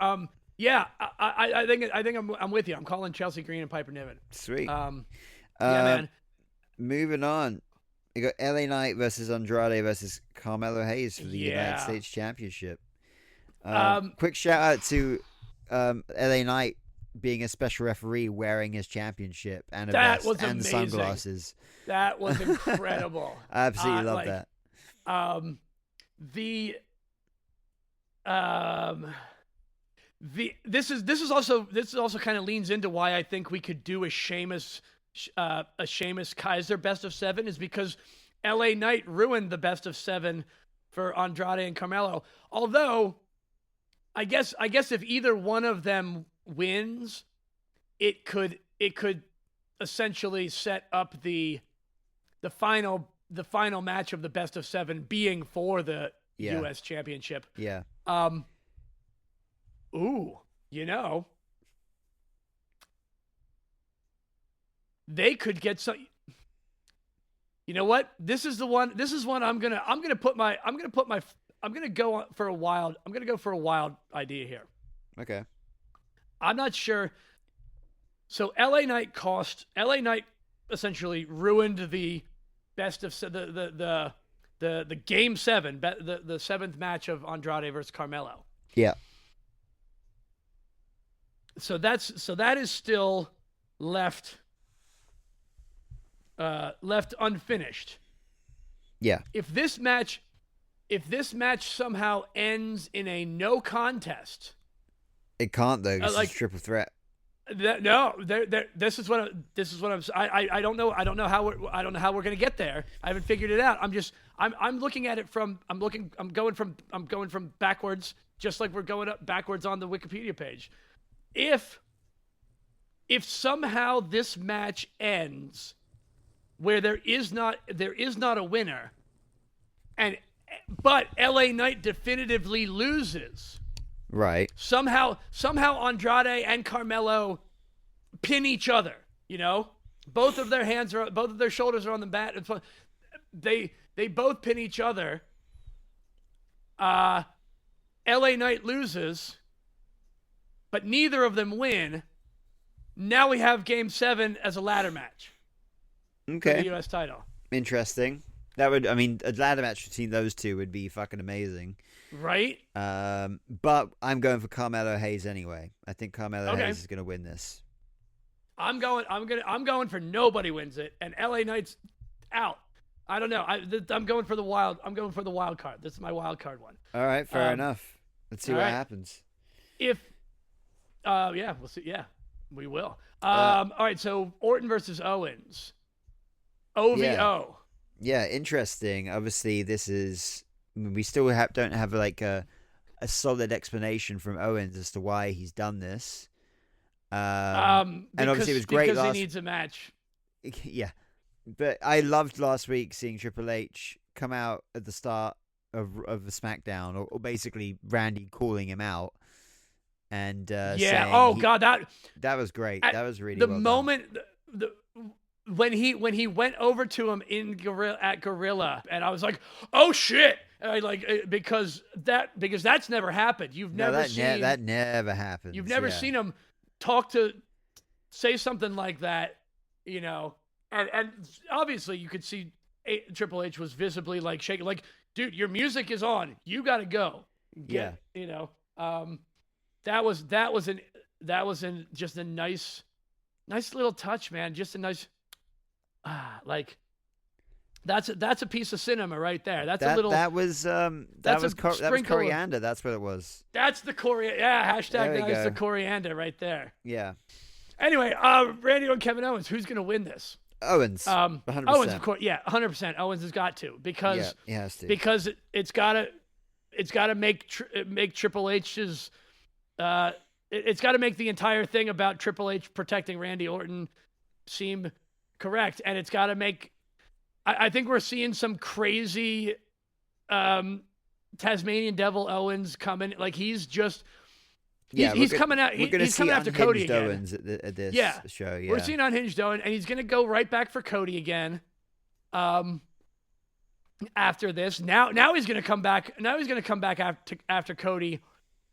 yeah, I think I'm with you. I'm calling Chelsea Green and Piper Niven. Sweet. Yeah, man. Moving on, you got LA Knight versus Andrade versus Carmelo Hayes for the United States Championship. Quick shout out to LA Knight being a special referee, wearing his championship and a vest and sunglasses. That was incredible. I absolutely love that. This is also kind of leans into why I think we could do a Sheamus Kaiser best of 7, is because LA Knight ruined the best of 7 for Andrade and Carmelo. Although I guess if either one of them wins, it could essentially set up the final match of the best of 7 being for the U.S. Championship. Yeah. Ooh, they could get some. You know what? This is one I'm gonna go for a wild idea here. Okay. I'm not sure. So LA Knight essentially ruined the best of the game 7, the 7th match of Andrade versus Carmelo. Yeah. So that is still left unfinished. Yeah. If this match somehow ends in a no contest, it can't though. It's a triple threat. This is what I don't know how we're gonna get there. I haven't figured it out. I'm looking at it from I'm going from backwards, just like we're going up backwards on the Wikipedia page. If somehow this match ends where there is not a winner, but LA Knight definitively loses. Right. Somehow Andrade and Carmelo pin each other. Both of their shoulders are on the mat. They both pin each other. LA Knight loses, but neither of them win. Now we have Game 7 as a ladder match. Okay. For the U.S. title. Interesting. That would, I mean, a ladder match between those two would be fucking amazing. Right? But I'm going for Carmelo Hayes anyway. I think Carmelo Hayes is going to win this. I'm going for nobody wins it, and LA Knight's out. I don't know. I'm going for the wild card. This is my wild card one. All right, fair enough. Let's see what happens. If, yeah, we'll see. Yeah, we will. All right, so Orton versus Owens. OVO. Yeah, interesting. Obviously, this is, we still don't have like a solid explanation from Owens as to why he's done this. And obviously it was great because he needs a match. Yeah, but I loved last week seeing Triple H come out at the start of the SmackDown, or basically Randy calling him out, and saying God, that was great. That was really the well moment when he went over to him at Gorilla, and I was like, oh shit. And I because that's never happened. That never happened. You've never seen him say something like that, you know, and obviously you could see Triple H was visibly like shaking, like, dude, your music is on, you got to go. You know, that was just a nice little touch, man. Just a nice, like, that's a piece of cinema right there. That was coriander. That's what it was. That's the coriander. Yeah, #that's the coriander right there. Yeah. Anyway, Randy and Kevin Owens. Who's going to win this? Owens. 100%. Owens, of course. Yeah, 100%. Owens has got to because he has to. Because it's got to make Triple H's. It's got to make the entire thing about Triple H protecting Randy Orton seem correct, and it's got to make. I think we're seeing some crazy Tasmanian Devil Owens coming. Like, he's just he's coming out. He's coming after Cody again. Owens at this show. Yeah, we're seeing Unhinged Owens, and he's going to go right back for Cody again. After this, now he's going to come back. Now he's going to come back after Cody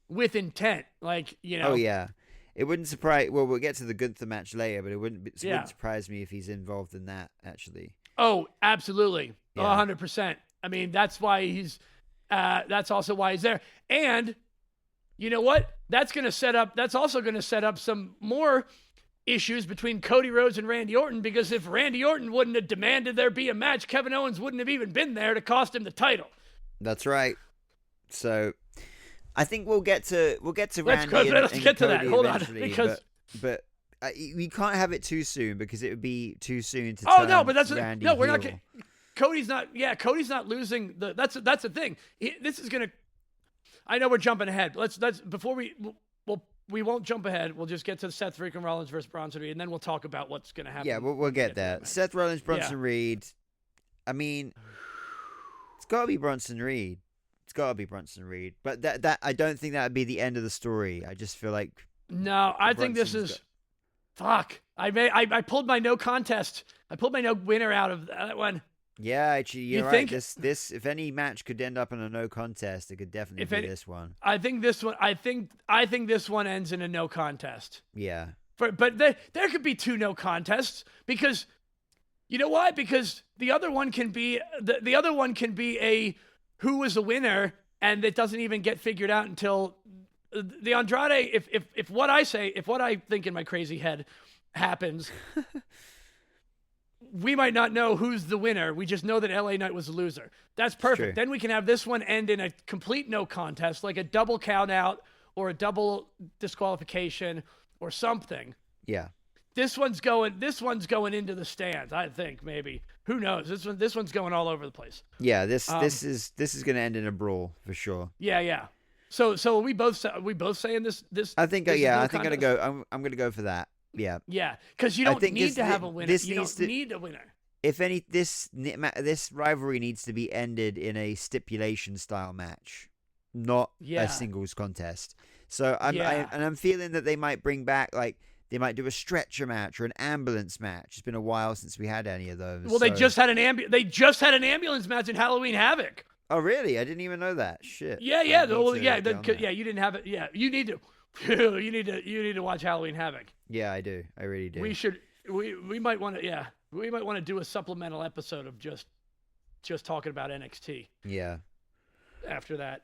with intent. Like, you know. Oh yeah. It wouldn't surprise. Well, we'll get to the Gunther match later, but it wouldn't surprise me if he's involved in that actually. Oh, absolutely. Yeah. 100%. I mean, that's why that's also why he's there. And you know what? That's also going to set up some more issues between Cody Rhodes and Randy Orton, because if Randy Orton wouldn't have demanded there be a match, Kevin Owens wouldn't have even been there to cost him the title. That's right. So I think we'll get to Randy let's and get to Cody that. Hold on, because but we can't have it too soon, because it would be too soon to. Oh no, but Randy we're heel. not. Cody's not. Yeah, Cody's not losing. That's the thing. This is gonna. I know we're jumping ahead. Let's before we won't jump ahead. We'll just get to Seth freaking Rollins versus Bronson Reed, and then we'll talk about what's gonna happen. Yeah, we'll get there. Seth Rollins, Bronson Reed. I mean, it's got to be Bronson Reed. It's got to be Bronson Reed. But that I don't think that would be the end of the story. I just feel like. No, I think this is. Fuck! I pulled my no contest. I pulled my no winner out of that one. Yeah, actually, you're right. This if any match could end up in a no contest, it could definitely be this one. I think this one. I think this one ends in a no contest. Yeah. But there could be two no contests, because you know why? Because the other one can be a who was the winner, and it doesn't even get figured out until the Andrade, if what I think in my crazy head happens, we might not know who's the winner. We just know that LA Knight was the loser. That's perfect. Then we can have this one end in a complete no contest, like a double count out or a double disqualification or something. Yeah. This one's going into the stands, I think, maybe. Who knows? This one's going all over the place. Yeah, this is going to end in a brawl for sure. Yeah. So are we both saying this. I think I'm going to go for that. Yeah. Yeah, because you don't need to have a winner. You don't need a winner. If any, this rivalry needs to be ended in a stipulation style match, not a singles contest. So I'm feeling that they might bring back, like, they might do a stretcher match or an ambulance match. It's been a while since we had any of those. Well, they just had an ambulance match in Halloween Havoc. Oh, really? I didn't even know that. Shit. Yeah. Well, you didn't have it. Yeah, you need to. You need to watch Halloween Havoc. Yeah, I do. I really do. We should. We might want to. Yeah, we might want to do a supplemental episode of just just talking about NXT. Yeah. After that,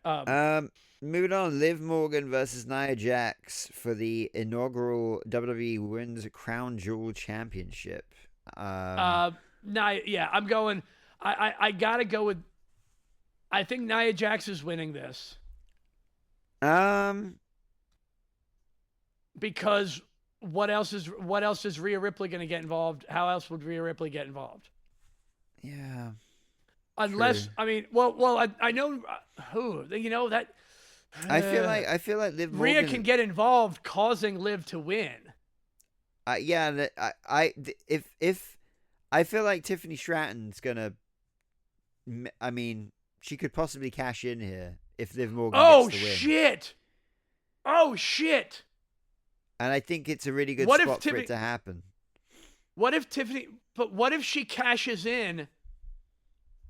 moving on, Liv Morgan versus Nia Jax for the inaugural WWE Women's Crown Jewel Championship. Nia, yeah, I'm going. I gotta go with. I think Nia Jax is winning this. Because what else is Rhea Ripley going to get involved? How else would Rhea Ripley get involved? Yeah. Unless true. I mean, well, I know who that. I feel like Liv Morgan, Rhea can get involved, causing Liv to win. Yeah, if I feel like Tiffany Stratton's gonna. I mean, she could possibly cash in here if Liv Morgan gets the win. Oh shit! And I think it's a really good spot for it to happen. What if she cashes in?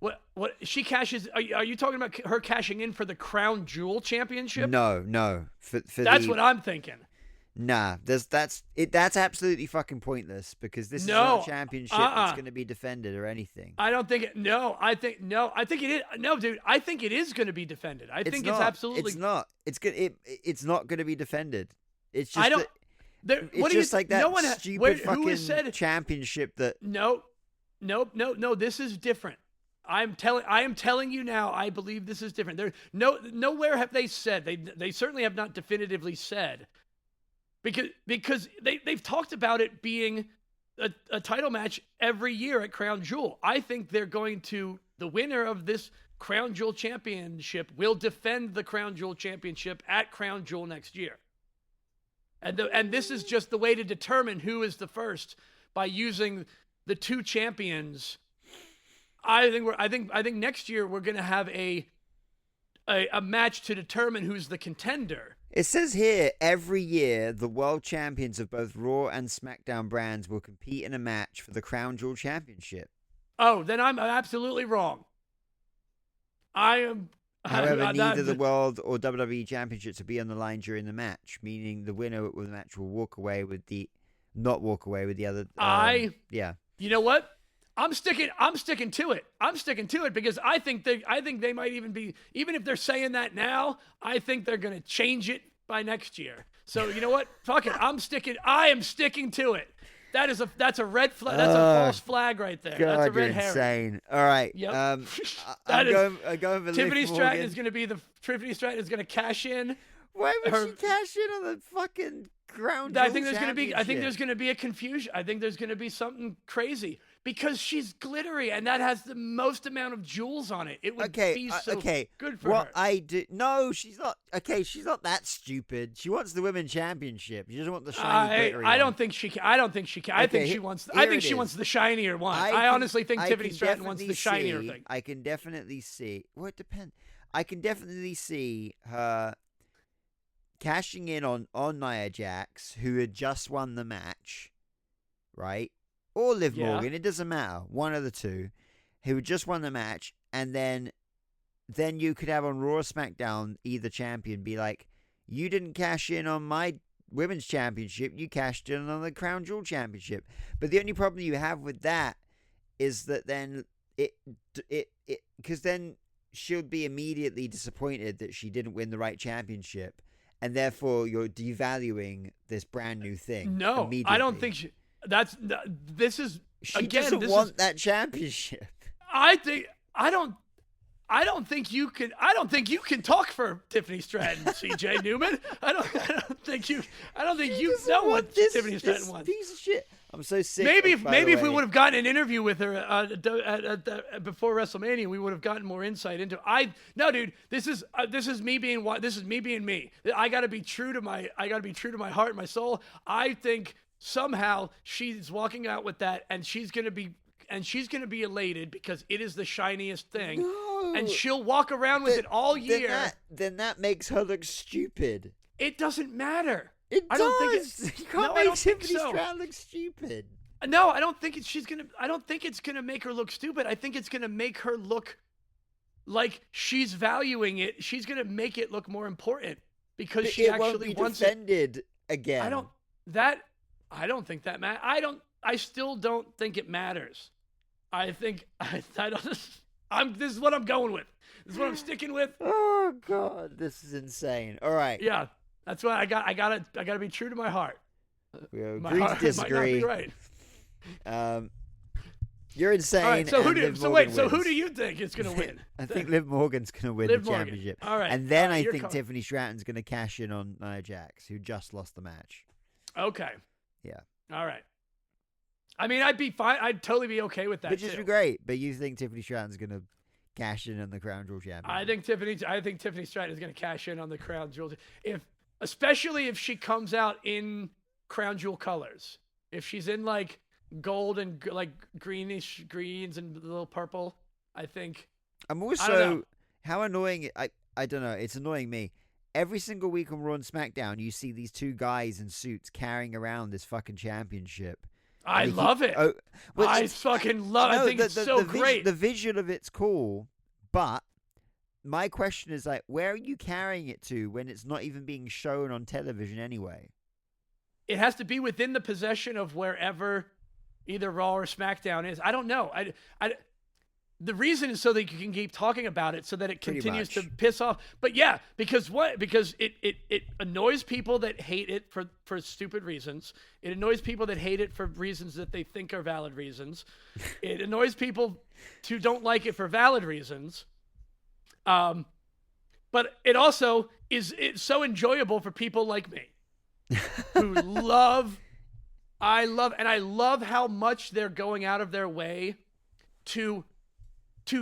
What she cashes? Are you talking about her cashing in for the Crown Jewel Championship? No. For that's what I'm thinking. Nah, that's absolutely fucking pointless because this is not a championship that's going to be defended or anything. I don't think it. I think it is. No, dude, I think it is going to be defended. It's absolutely. It's not. It's not going to be defended. It's just. I don't. It's just like that stupid fucking championship that. No. This is different. I am telling you now. I believe this is different. Nowhere have they said. They certainly have not definitively said. Because they've talked about it being a title match every year at Crown Jewel. I think they're going to, the winner of this Crown Jewel Championship will defend the Crown Jewel Championship at Crown Jewel next year. And this is just the way to determine who is the first by using the two champions. I think next year we're going to have a match to determine who's the contender. It says here, every year, the world champions of both Raw and SmackDown brands will compete in a match for the Crown Jewel Championship. Oh, then I'm absolutely wrong. However, neither the World or WWE Championships will be on the line during the match, meaning the winner of the match will not walk away with the other. Yeah. You know what? I'm sticking to it. I'm sticking to it because I think they might even if they're saying that now, I think they're going to change it by next year. So you know what? Fuck it. I am sticking to it. That's a red flag. That's a false flag right there. God, that's a red you're herring. insane. All right. Yep. I'm going for Tiffany Liv Stratton Morgan. is going to be Tiffany Stratton is going to cash in. Why would she cash in on the fucking Crown Jewel I think there's going to be a confusion. I think there's going to be something crazy because she's glittery and that has the most amount of jewels on it. It would be so good for her. No, she's not. Okay, she's not that stupid. She wants the women's championship. She doesn't want the shiny glittery. I don't think she can. I think she wants the shinier one. I honestly think Tiffany Stratton wants the shinier thing. I can definitely see. Well, it depends. I can definitely see her cashing in on Nia Jax, who had just won the match, right? Or Liv Morgan, it doesn't matter. One of the two, who had just won the match, and then you could have on Raw or SmackDown either champion be like, you didn't cash in on my women's championship, you cashed in on the Crown Jewel Championship. But the only problem you have with that is that then because then she'll be immediately disappointed that she didn't win the right championship. And therefore, you're devaluing this brand new thing. No, I don't think she. This is. She doesn't want that championship. I don't think you can talk for Tiffany Stratton, CJ Newman. I don't think you know what Tiffany Stratton wants. Piece of shit. I'm so sick. Maybe if we would have gotten an interview with her before WrestleMania, we would have gotten more insight into. No, dude, this is me being me. I got to be true to my heart and my soul. I think somehow she's walking out with that, and she's gonna be elated because it is the shiniest thing, and she'll walk around with it all year. Then that makes her look stupid. It doesn't matter. It does. Don't think you can't make Tiffany Stratton look stupid. No, I don't think I don't think it's gonna make her look stupid. I think it's gonna make her look like she's valuing it. She's gonna make it look more important because she actually wants defended again. I don't think that matters. I still don't think it matters. I don't. This is what I'm going with. This is what I'm sticking with. Oh God, this is insane. All right. Yeah, that's why I gotta be true to my heart. We My agree to heart disagree. might not be right. You're insane. All right, so who who do you think is gonna win? I think Liv Morgan's gonna win the championship. All right, and then I think Tiffany Stratton's gonna cash in on Nia Jax, who just lost the match. Okay. Yeah. All right. I mean, I'd be fine. I'd totally be okay with that. Which is great. But you think Tiffany Stratton's gonna cash in on the Crown Jewel championship? I think Tiffany Stratton is gonna cash in on the Crown Jewel, especially if she comes out in Crown Jewel colors. If she's in like gold and like greenish greens and a little purple, I think. I'm also how annoying. I don't know. It's annoying me. Every single week on Raw and SmackDown, you see these two guys in suits carrying around this fucking championship. I love it. I fucking love it. I think it's so great. The visual of it's cool, but my question is like, where are you carrying it to when it's not even being shown on television anyway? It has to be within the possession of wherever either Raw or SmackDown is. I don't know. The reason is so that you can keep talking about it, so that it continues to piss off. But yeah, because it annoys people that hate it for stupid reasons. It annoys people that hate it for reasons that they think are valid reasons. It annoys people who don't like it for valid reasons. But it also it's so enjoyable for people like me who I love how much they're going out of their way to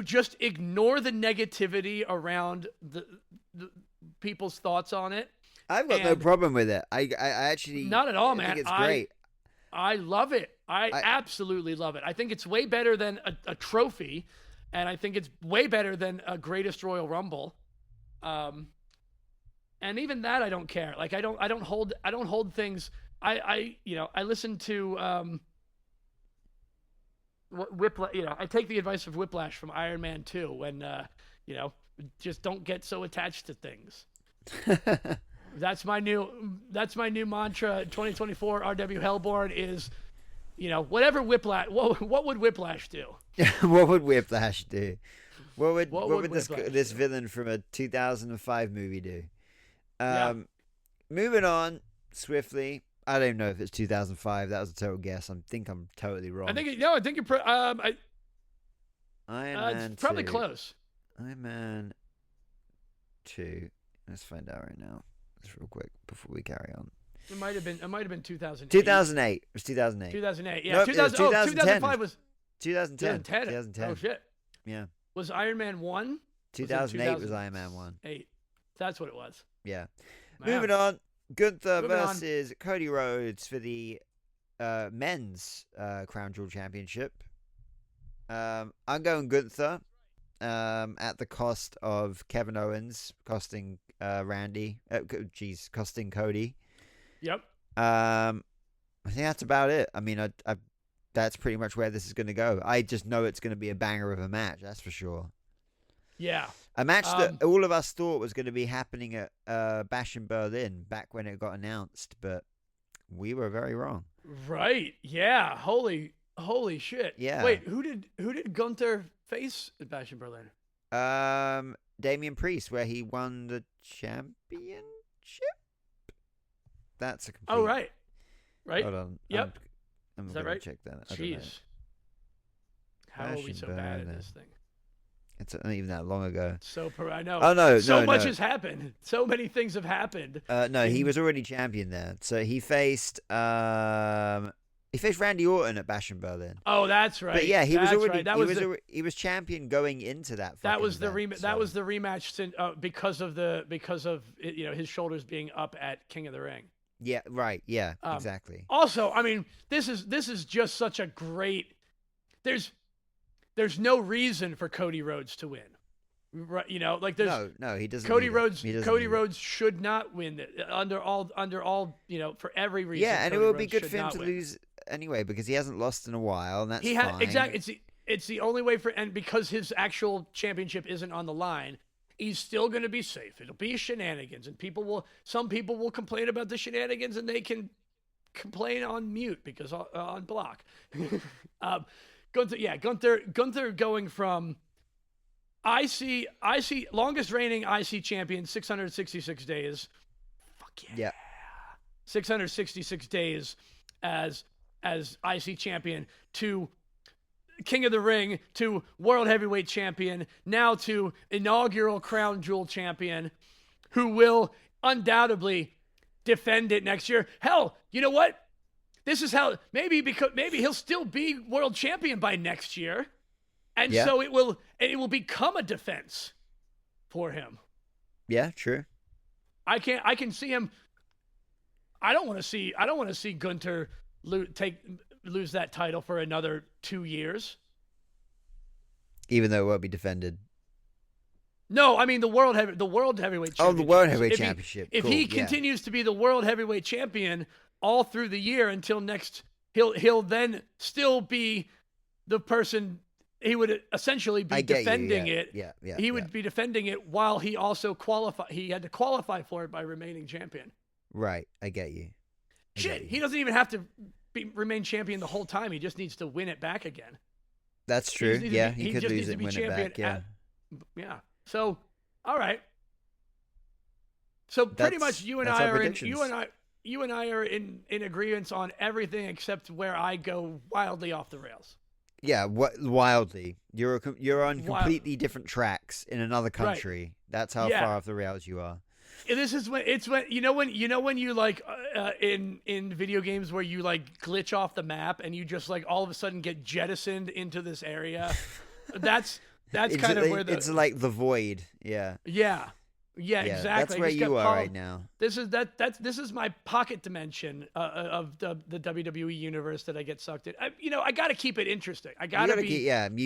just ignore the negativity around the people's thoughts on it. I've got no problem with it. I actually not at all, man. I think it's great. I love it. I absolutely love it. I think it's way better than a trophy, and I think it's way better than a Greatest Royal Rumble. And even that I don't care. Like I don't hold things. I listen to Whiplash. I take the advice of Whiplash from Iron Man 2 when just don't get so attached to things. That's my new mantra. 2024 RW Hellborn is, whatever Whiplash. What would Whiplash do? What would Whiplash do? What would this villain from a 2005 movie do? Moving on swiftly. I don't know if it's 2005. That was a total guess. I think I'm totally wrong. I think you're. Iron Man it's probably 2. close. Iron Man 2. Let's find out right now. Just real quick before we carry on. It might have been 2008. 2008. It was 2008. 2008. Yeah. Nope, 2005 was 2010. 2010. Oh shit. Yeah. Was Iron Man 1? 2008 was Iron Man 1. 8. That's what it was. Yeah. Wow. Moving on. Gunther versus Cody Rhodes for the men's Crown Jewel Championship. I'm going Gunther at the cost of Kevin Owens, costing costing Cody. Yep. I think that's about it. I mean, that's pretty much where this is going to go. I just know it's going to be a banger of a match, that's for sure. Yeah. A match that all of us thought was going to be happening at Bash in Berlin back when it got announced, but we were very wrong. Right. Yeah. Holy shit. Yeah. Wait, who did Gunther face at Bash in Berlin? Damian Priest, where he won the championship. That's a complete... Oh, right. Hold on. Yep. I'm Is that going right? to check that. Jeez. How are we so bad at this thing? It's not even that long ago. I know. Oh, no. So much has happened. So many things have happened. No, he was already champion there. So he faced Randy Orton at Bash in Berlin. Oh, that's right. But yeah, he was already right. he was champion going into that. That was the event, That was the rematch because of his shoulders being up at King of the Ring. Yeah, right. Yeah, exactly. Also, I mean, this is just such a great. There's no reason for Cody Rhodes to win, right? There's no, he doesn't. Cody Rhodes should not win under all for every reason. Yeah, and it would be good for him to lose anyway because he hasn't lost in a while, and that's fine. Exactly. It's the only way and because his actual championship isn't on the line, he's still going to be safe. It'll be shenanigans, and some people will complain about the shenanigans, and they can complain on mute because on block. Gunther going from IC longest reigning IC champion, 666 days. Fuck yeah. Yeah. 666 days as IC champion, to King of the Ring, to World Heavyweight Champion, now to inaugural Crown Jewel champion, who will undoubtedly defend it next year. Hell, you know what? This is how maybe he'll still be world champion by next year. And so it will become a defense for him. Yeah, true. I can see him. I don't want to see Gunther lose that title for another 2 years. Even though it won't be defended. No, I mean the world heavyweight championship. Oh, the world heavyweight championship. If he continues to be the world heavyweight champion all through the year until next, he'll then still be the person. He would essentially be defending it. Yeah. He would be defending it while he also He had to qualify for it by remaining champion. Right. I get you. He doesn't even have to remain champion the whole time. He just needs to win it back again. That's true. He could lose it and win it back. Yeah. So, all right. So pretty much you and I are in agreement on everything except where I go wildly off the rails. Yeah, wildly. You're on completely different tracks in another country. Right. That's how far off the rails you are. This is when you like in video games where you like glitch off the map and you just like all of a sudden get jettisoned into this area. That's kind of where it's like the void. Yeah. Yeah, exactly. That's where you are right now. This is my pocket dimension of the WWE universe that I get sucked in. I got to keep it interesting. You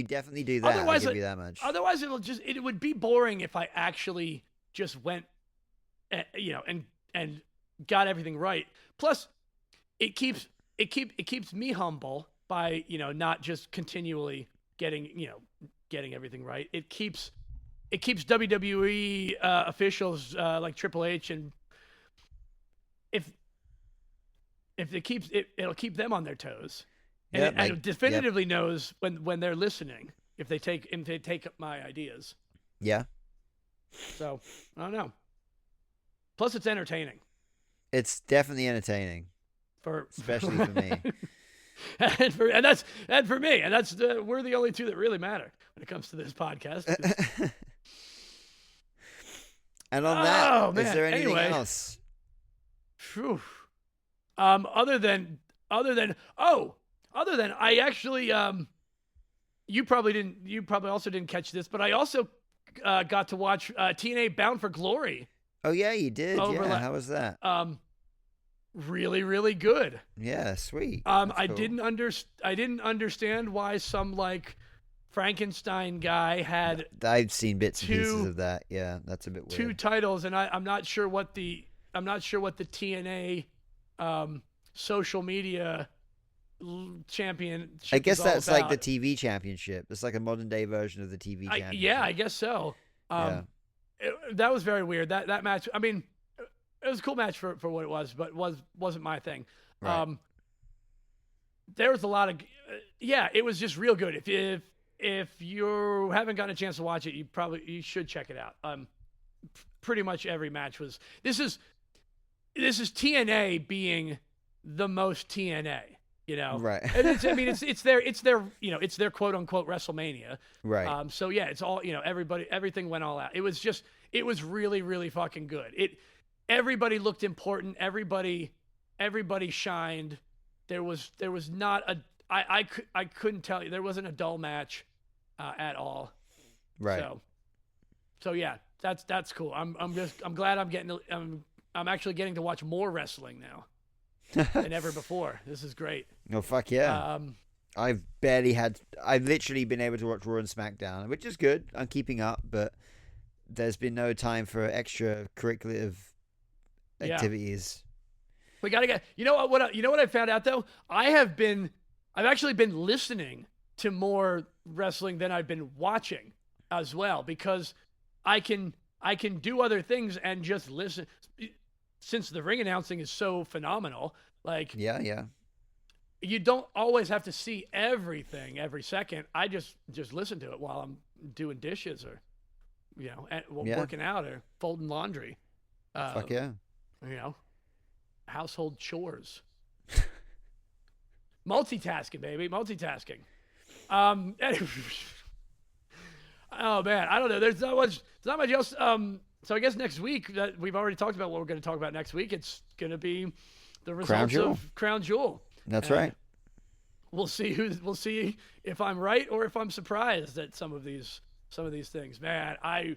definitely do that. I'll give you that much. Otherwise, it would be boring if I actually just went, and got everything right. Plus, it keeps me humble by not just continually getting everything right. It keeps WWE officials like Triple H, and it'll keep them on their toes, and it definitively knows when they're listening if they take up my ideas. Yeah. So I don't know. Plus, it's entertaining. It's definitely entertaining, especially for me. and for me, and we're the only two that really matter when it comes to this podcast. And on that, is there anything else? Whew. Other than I actually you probably also didn't catch this, but I also got to watch TNA Bound for Glory. Oh yeah, you did. How was that? Really, really good. Yeah, sweet. I didn't understand why some like Frankenstein guy had. I've seen bits and pieces of that. Yeah, that's a bit weird. 2 titles, and I'm not sure what the TNA social media championship. I guess that's like the TV championship. It's like a modern day version of the TV championship. Yeah, I guess so. That was very weird. That match. I mean, it was a cool match for what it was, but wasn't my thing. Right. There was a lot of it was just real good. If you haven't gotten a chance to watch it, you should check it out. Pretty much every match was. This is TNA being the most TNA. Right. And it's their quote unquote WrestleMania. Right. So yeah, it's all everything went all out. It was really, really fucking good. Everybody looked important. Everybody shined. There was not a. I couldn't tell you. There wasn't a dull match at all. Right. So yeah, that's cool. I'm glad I'm actually getting to watch more wrestling now than ever before. This is great. Oh fuck yeah. I've literally been able to watch Raw and SmackDown, which is good. I'm keeping up, but there's been no time for extracurricular activities. We gotta get. You know what I found out though? I've actually been listening to more wrestling than I've been watching as well, because I can do other things and just listen. Since the ring announcing is so phenomenal, like yeah, you don't always have to see everything every second. I just listen to it while I'm doing dishes or working out or folding laundry. Fuck yeah. Household chores. Multitasking, baby. Multitasking. Oh man, I don't know. There's not much else. So I guess next week that we've already talked about what we're going to talk about next week. It's going to be the results of Crown Jewel. That's right. We'll see if I'm right or if I'm surprised at some of these things. Man, I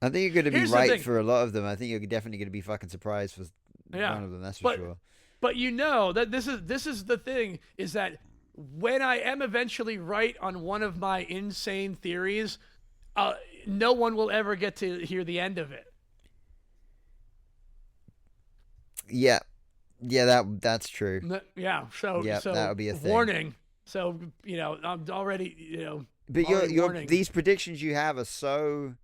think you're going to be right for a lot of them. I think you're definitely going to be fucking surprised for one of them. That's for sure. But that this is the thing, is that when I am eventually right on one of my insane theories, no one will ever get to hear the end of it. Yeah, that's true. Yeah, so that would be a thing. Warning. So I'm already But your these predictions you have are so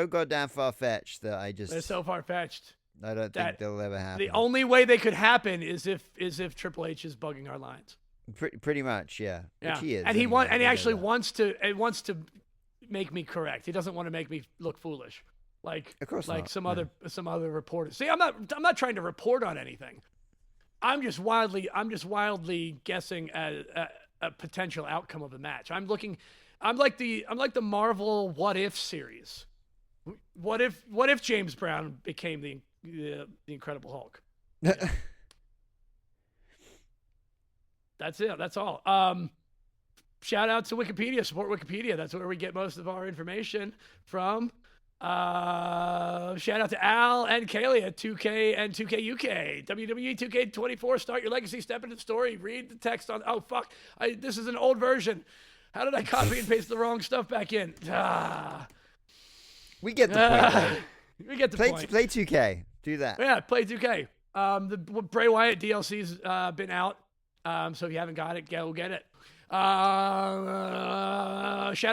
goddamn far fetched that they're so far fetched. I don't think they'll ever happen. The only way they could happen is if Triple H is bugging our lines. Pretty much, yeah. Which he is. And he actually wants to make me correct. He doesn't want to make me look foolish, like of course like not. some other reporters. See, I'm not trying to report on anything. I'm just wildly guessing at a potential outcome of the match. I'm like the Marvel What If series. What if James Brown became the Incredible Hulk? Yeah. That's it. That's all. Shout out to Wikipedia. Support Wikipedia. That's where we get most of our information from. Shout out to Al and Kaylee at 2K and 2K UK. WWE 2K24. Start your legacy. Step into the story. Read the text on. Oh fuck! This is an old version. How did I copy and paste the wrong stuff back in? We get the point. We get the point. Play 2K. Do that. Yeah, play 2K. The Bray Wyatt DLC's been out. So if you haven't got it, go get it. Shout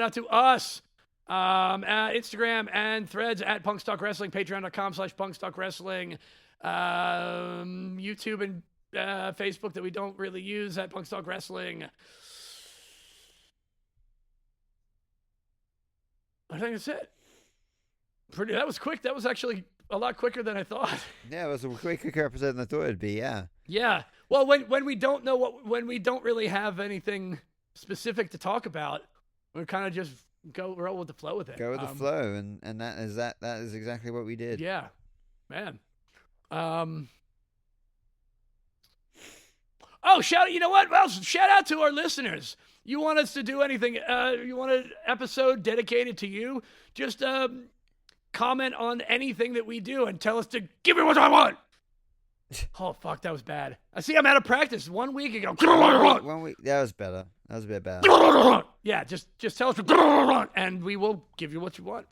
out to us. Instagram and Threads at Punks Talk Wrestling, patreon.com/Punks Talk Wrestling, YouTube and Facebook that we don't really use at Punks Talk Wrestling. I think that's it. That was quick. That was actually a lot quicker than I thought. Yeah, it was a quicker episode than I thought it'd be. Yeah. Yeah. Well, when we don't know when we don't really have anything specific to talk about, we kind of just roll with the flow with it. Go with the flow, and that is exactly what we did. Yeah, man. You know what? Well, shout out to our listeners. You want us to do anything? You want an episode dedicated to you? Just comment on anything that we do and tell us to give me what I want. Oh fuck, that was bad. I see. I'm out of practice. 1 week ago. 1 week. That was better. That was a bit better. Yeah, just tell us, and we will give you what you want.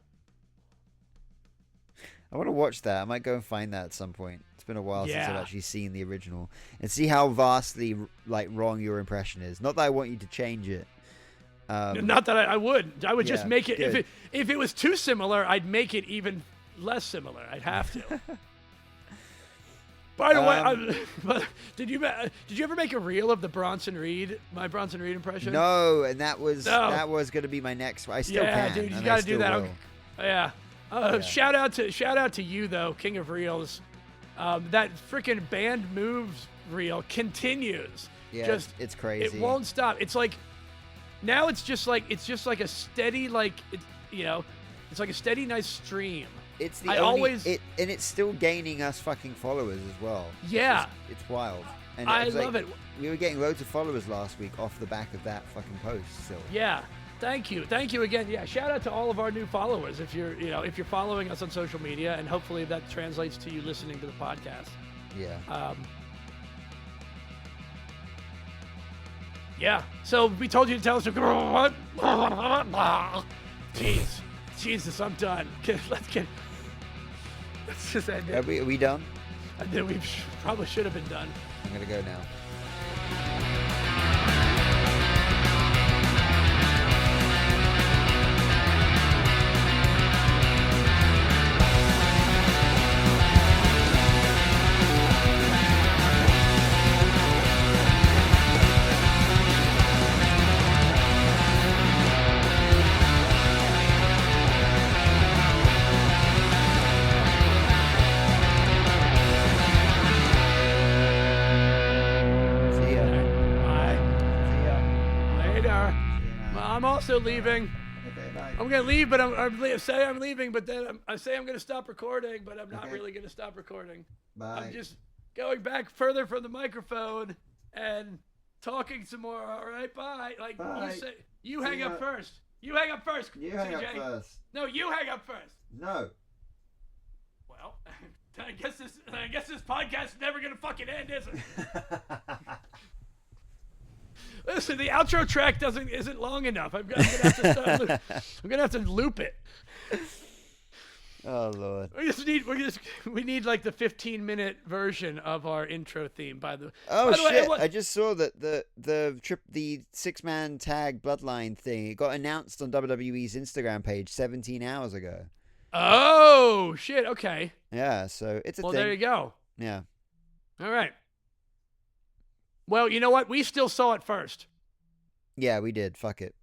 I want to watch that. I might go and find that at some point. It's been a while since I've actually seen the original and see how vastly wrong your impression is. Not that I want you to change it. Not that I would. I would just make it. If it was too similar, I'd make it even less similar. I'd have to. By the way, did you ever make a reel of my Bronson Reed impression? No, and that was going to be my next. I still can. Yeah, dude, you got to do that. Yeah. Shout out to you though, King of Reels. That freaking band moves reel continues. Yeah, it's crazy. It won't stop. It's like now it's just like a steady it's like a steady nice stream. It's and it's still gaining us fucking followers as well. Yeah. It's wild. And I love it. We were getting loads of followers last week off the back of that fucking post. So yeah. Thank you again. Yeah, shout out to all of our new followers. If you're following us on social media, and hopefully that translates to you listening to the podcast. Yeah. Yeah. So we told you to tell us. Jesus, I'm done. Let's just end it. Are we done? I think we probably should have been done. I'm gonna go now. also leaving. Okay, bye. I'm gonna leave, but say I'm leaving, but then I say I'm gonna stop recording, but I'm not really gonna stop recording. Bye. I'm just going back further from the microphone and talking some more. All right, bye. Like bye. You hang up first. You hang up first. You hang up first. No, you hang up first. No. Well, I guess this podcast is never gonna fucking end, is it? Listen, the outro track isn't long enough. I'm gonna have to loop it. Oh Lord. We need like the 15-minute version of our intro theme. By the shit! way, I just saw that the 6-man tag Bloodline thing, it got announced on WWE's Instagram page 17 hours ago. Oh shit! Okay. Yeah, so it's a thing. Well, there you go. Yeah. All right. Well, you know what? We still saw it first. Yeah, we did. Fuck it.